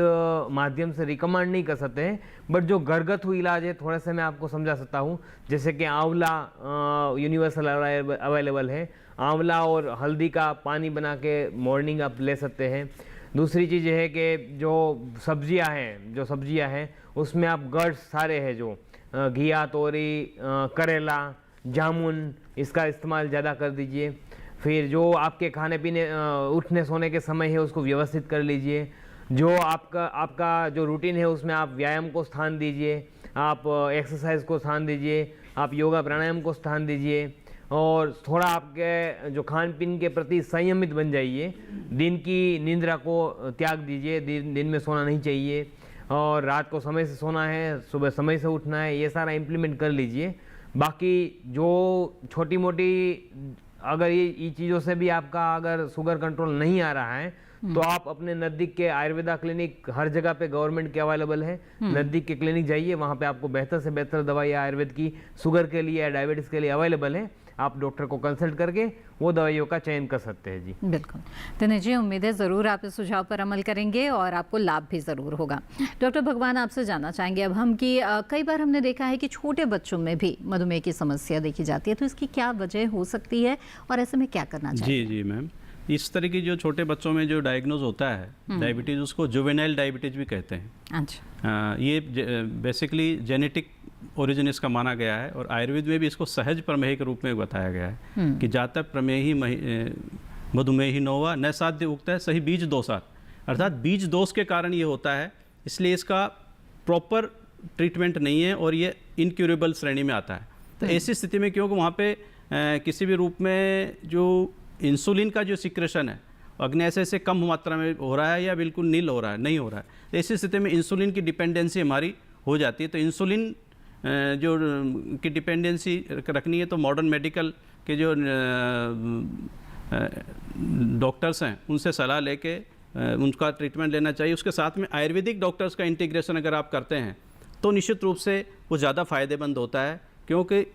माध्यम से रिकमेंड नहीं कर सकते हैं, बट जो घरगथ्थु इलाज है थोड़ा सा मैं आपको समझा सकता हूँ। जैसे कि आंवला यूनिवर्सल अवेलेबल है, आंवला और हल्दी का पानी बना के मॉर्निंग आप ले सकते हैं। दूसरी चीज़ ये है कि जो सब्जियां हैं उसमें आप गट्स सारे हैं, जो घिया, तोरी, करेला, जामुन, इसका इस्तेमाल ज़्यादा कर दीजिए। फिर जो आपके खाने पीने उठने सोने के समय है उसको व्यवस्थित कर लीजिए। जो आपका जो रूटीन है उसमें आप व्यायाम को स्थान दीजिए, आप एक्सरसाइज को स्थान दीजिए, आप योगा प्राणायाम को स्थान दीजिए और थोड़ा आपके जो खान पीन के प्रति संयमित बन जाइए। दिन की निंद्रा को त्याग दीजिए, दिन में सोना नहीं चाहिए और रात को समय से सोना है, सुबह समय से उठना है, ये सारा इम्प्लीमेंट कर लीजिए। बाकी जो छोटी मोटी अगर ये चीज़ों से भी आपका अगर शुगर कंट्रोल नहीं आ रहा है तो आप अपने नज़दीक के आयुर्वेदा क्लिनिक हर जगह पे गवर्नमेंट के अवेलेबल है, नज़दीक के क्लिनिक जाइए, वहाँ पे आपको बेहतर से बेहतर दवाई आयुर्वेद की शुगर के लिए या डायबिटीज़ के लिए अवेलेबल है। आप डॉक्टर को कंसल्ट करके वो दवाइयों का चयन कर सकते हैं। जी बिल्कुल दिनेश जी, उम्मीद है ज़रूर आप इस सुझाव पर अमल करेंगे और आपको लाभ भी ज़रूर होगा। डॉक्टर भगवान, आपसे जानना चाहेंगे अब हम कि कई बार हमने देखा है कि छोटे बच्चों में भी मधुमेह की समस्या देखी जाती है, तो इसकी क्या वजह हो सकती है और ऐसे में क्या करना चाहिए? जी मैम, इस तरह की जो छोटे बच्चों में जो डायग्नोज होता है डायबिटीज़, उसको जुवेनाइल डायबिटीज़ भी कहते हैं। अच्छा। ये बेसिकली जेनेटिक ओरिजिन इसका माना गया है और आयुर्वेद में भी इसको सहज प्रमेह के रूप में बताया गया है कि जाता प्रमेही मधुमेही नोवा न साध्य उगता है सही बीज दोषात, अर्थात बीज दोष के कारण ये होता है, इसलिए इसका प्रॉपर ट्रीटमेंट नहीं है और ये इनक्यूरेबल श्रेणी में आता है। तो ऐसी स्थिति में क्योंकि वहाँ पे किसी भी रूप में जो इंसुलिन का जो सिक्रेशन है अग्न्याशय से कम मात्रा में हो रहा है या बिल्कुल नील हो रहा है, नहीं हो रहा है, तो ऐसी स्थिति में इंसुलिन की डिपेंडेंसी हमारी हो जाती है। तो इंसुलिन जो की डिपेंडेंसी रखनी है तो मॉडर्न मेडिकल के जो डॉक्टर्स हैं उनसे सलाह लेके उनका ट्रीटमेंट लेना चाहिए। उसके साथ में आयुर्वेदिक डॉक्टर्स का इंटीग्रेशन अगर आप करते हैं तो निश्चित रूप से वो ज़्यादा फ़ायदेमंद होता है, क्योंकि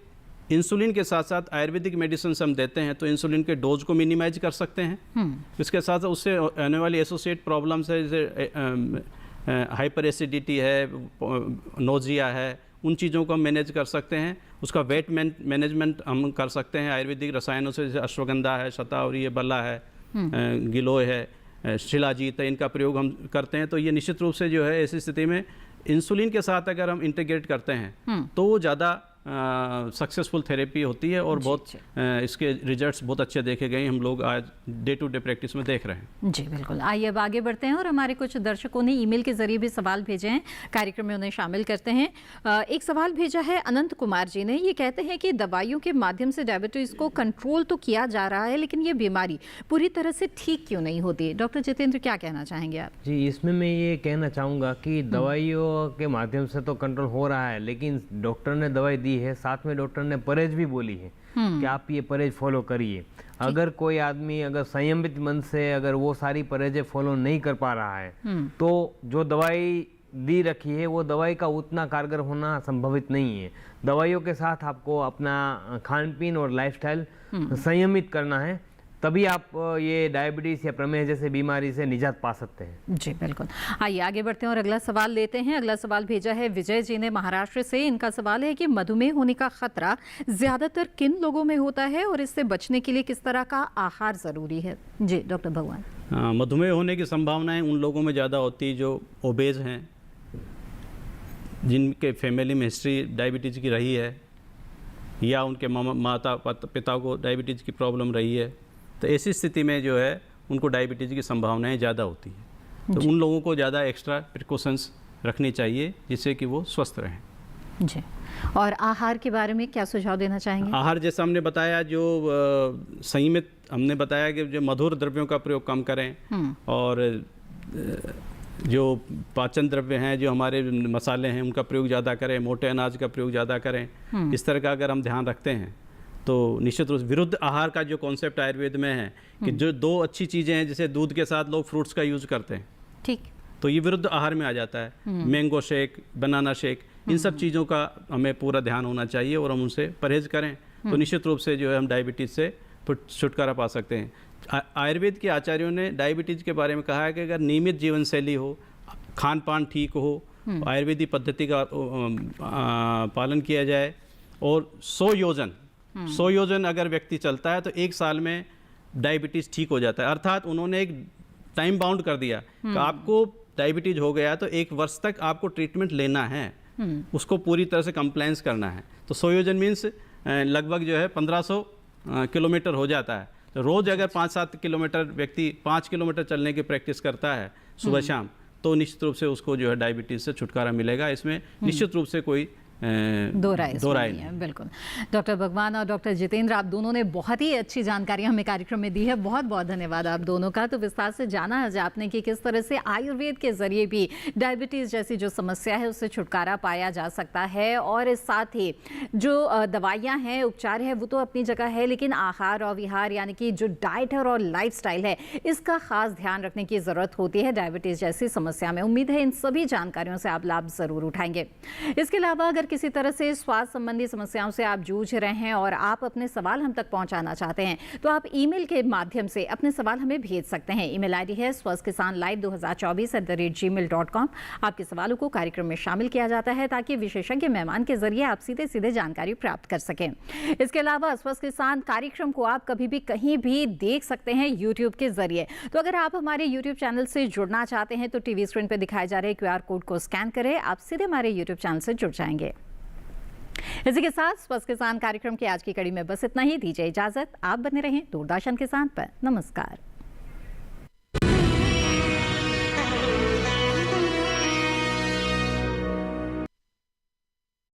इंसुलिन के साथ साथ आयुर्वेदिक मेडिसिन हम देते हैं तो इंसुलिन के डोज को मिनिमाइज कर सकते हैं। इसके साथ उससे आने वाली एसोसिएट प्रॉब्लम्स है, जैसे हाइपर एसिडिटी है, नोजिया है, उन चीज़ों को हम मैनेज कर सकते हैं। उसका वेट मैनेजमेंट हम कर सकते हैं आयुर्वेदिक रसायनों से, जैसे अश्वगंधा है, शतावरी है, बल्ला है, गिलोय है, शिलाजीत है, इनका प्रयोग हम करते हैं। तो ये निश्चित रूप से जो है ऐसी स्थिति में इंसुलिन के साथ अगर हम इंटीग्रेट करते हैं तो वो ज़्यादा सक्सेसफुल थेरेपी होती है और बहुत इसके रिजल्ट्स बहुत अच्छे देखे गए, हम लोग आज डे टू डे प्रैक्टिस में देख रहे हैं। जी बिल्कुल। आइए अब आगे बढ़ते हैं और हमारे कुछ दर्शकों ने ईमेल के जरिए भी सवाल भेजे हैं, कार्यक्रम में उन्हें शामिल करते हैं। एक सवाल भेजा है अनंत कुमार जी ने, ये कहते हैं कि दवाइयों के माध्यम से डायबिटीज़ को कंट्रोल तो किया जा रहा है लेकिन ये बीमारी पूरी तरह से ठीक क्यों नहीं होती? डॉक्टर जितेंद्र, क्या कहना चाहेंगे आप? जी, इसमें मैं ये कहना चाहूँगा कि दवाइयों के माध्यम से तो कंट्रोल हो रहा है, लेकिन डॉक्टर ने दवाई दी है, साथ में डॉक्टर ने परहेज भी बोली है कि आप ये परहेज फॉलो करिए। अगर कोई आदमी अगर संयमित मन से अगर वो सारी परहेजें फॉलो नहीं कर पा रहा है तो जो दवाई दी रखी है वो दवाई का उतना कारगर होना संभवित नहीं है। दवाइयों के साथ आपको अपना खान पीन और लाइफस्टाइल संयमित करना है, तभी आप ये डायबिटीज़ या प्रमेह जैसे बीमारी से निजात पा सकते हैं। जी बिल्कुल। आइए आगे बढ़ते हैं और अगला सवाल लेते हैं। अगला सवाल भेजा है विजय जी ने महाराष्ट्र से। इनका सवाल है कि मधुमेह होने का खतरा ज़्यादातर किन लोगों में होता है और इससे बचने के लिए किस तरह का आहार ज़रूरी है? जी डॉक्टर भगवान। मधुमेह होने की संभावनाएं उन लोगों में ज़्यादा होती है जो ओबेज हैं, जिनके फैमिली में हिस्ट्री डायबिटीज़ की रही है या उनके माता पिता को डायबिटीज़ की प्रॉब्लम रही है। तो ऐसी स्थिति में जो है उनको डायबिटीज़ की संभावनाएं ज़्यादा होती है, तो उन लोगों को ज़्यादा एक्स्ट्रा प्रिकॉशंस रखनी चाहिए जिससे कि वो स्वस्थ रहें। जी, और आहार के बारे में क्या सुझाव देना चाहेंगे? आहार जैसा हमने बताया, जो संयमित हमने बताया कि जो मधुर द्रव्यों का प्रयोग कम करें और जो पाचन द्रव्य हैं, जो हमारे मसाले हैं, उनका प्रयोग ज़्यादा करें, मोटे अनाज का प्रयोग ज़्यादा करें। इस तरह का अगर हम ध्यान रखते हैं तो निश्चित रूप से विरुद्ध आहार का जो कॉन्सेप्ट आयुर्वेद में है कि जो दो अच्छी चीज़ें हैं, जैसे दूध के साथ लोग फ्रूट्स का यूज़ करते हैं, ठीक, तो ये विरुद्ध आहार में आ जाता है। मैंगो शेक, बनाना शेक, इन सब चीज़ों का हमें पूरा ध्यान होना चाहिए और हम उनसे परहेज करें तो निश्चित रूप से जो है हम डायबिटीज़ से छुटकारा पा सकते हैं। आयुर्वेद के आचार्यों ने डायबिटीज़ के बारे में कहा है कि अगर नियमित जीवन शैली हो, खान पान ठीक हो, आयुर्वेदिक पद्धति का पालन किया जाए और 100 योजन अगर व्यक्ति चलता है तो 1 साल में डायबिटीज़ ठीक हो जाता है। अर्थात उन्होंने एक टाइम बाउंड कर दिया कि आपको डायबिटीज़ हो गया तो 1 वर्ष तक आपको ट्रीटमेंट लेना है, उसको पूरी तरह से कंप्लायंस करना है। तो 100 योजन मीन्स लगभग जो है 1500 किलोमीटर हो जाता है। तो रोज़ अगर 5-7 किलोमीटर व्यक्ति 5 किलोमीटर चलने की प्रैक्टिस करता है सुबह शाम, तो निश्चित रूप से उसको जो है डायबिटीज़ से छुटकारा मिलेगा। इसमें निश्चित रूप से कोई दो राय नहीं है। बिल्कुल। डॉक्टर भगवान और डॉक्टर जितेंद्र, आप दोनों ने बहुत ही अच्छी जानकारी हमें कार्यक्रम में दी है। बहुत बहुत धन्यवाद आप दोनों का। तो विस्तार से जाना है आपने कि किस तरह से आयुर्वेद के जरिए भी डायबिटीज़ जैसी जो समस्या है उससे छुटकारा पाया जा सकता है, और इस साथ ही जो दवाइयाँ हैं, उपचार है, वो तो अपनी जगह है, लेकिन आहार और विहार यानी कि जो डाइट है और लाइफस्टाइल है, इसका खास ध्यान रखने की ज़रूरत होती है डायबिटीज़ जैसी समस्या में। उम्मीद है इन सभी जानकारियों से आप लाभ ज़रूर उठाएंगे। इसके अलावा अगर किसी तरह से स्वास्थ्य संबंधी समस्याओं से आप जूझ रहे हैं और आप अपने सवाल हम तक पहुंचाना चाहते हैं, तो आप ईमेल के माध्यम से अपने सवाल हमें भेज सकते हैं। ईमेल आईडी है swasthkisanlive2024@gmail.com। आपके सवालों को कार्यक्रम में शामिल किया जाता है ताकि विशेषज्ञ मेहमान के जरिए आप सीधे जानकारी प्राप्त कर सकें। इसके अलावा स्वस्थ किसान कार्यक्रम को आप कभी भी कहीं भी देख सकते हैं यूट्यूब के जरिए। तो अगर आप हमारे यूट्यूब चैनल से जुड़ना चाहते हैं तो टीवी स्क्रीन पर दिखाए जा रहे QR कोड को स्कैन करें, आप सीधे हमारे यूट्यूब चैनल से जुड़ जाएंगे। इसी के साथ स्वस्थ किसान कार्यक्रम की आज की कड़ी में बस इतना ही। दीजिए इजाजत, आप बने रहें दूरदर्शन किसान पर। नमस्कार।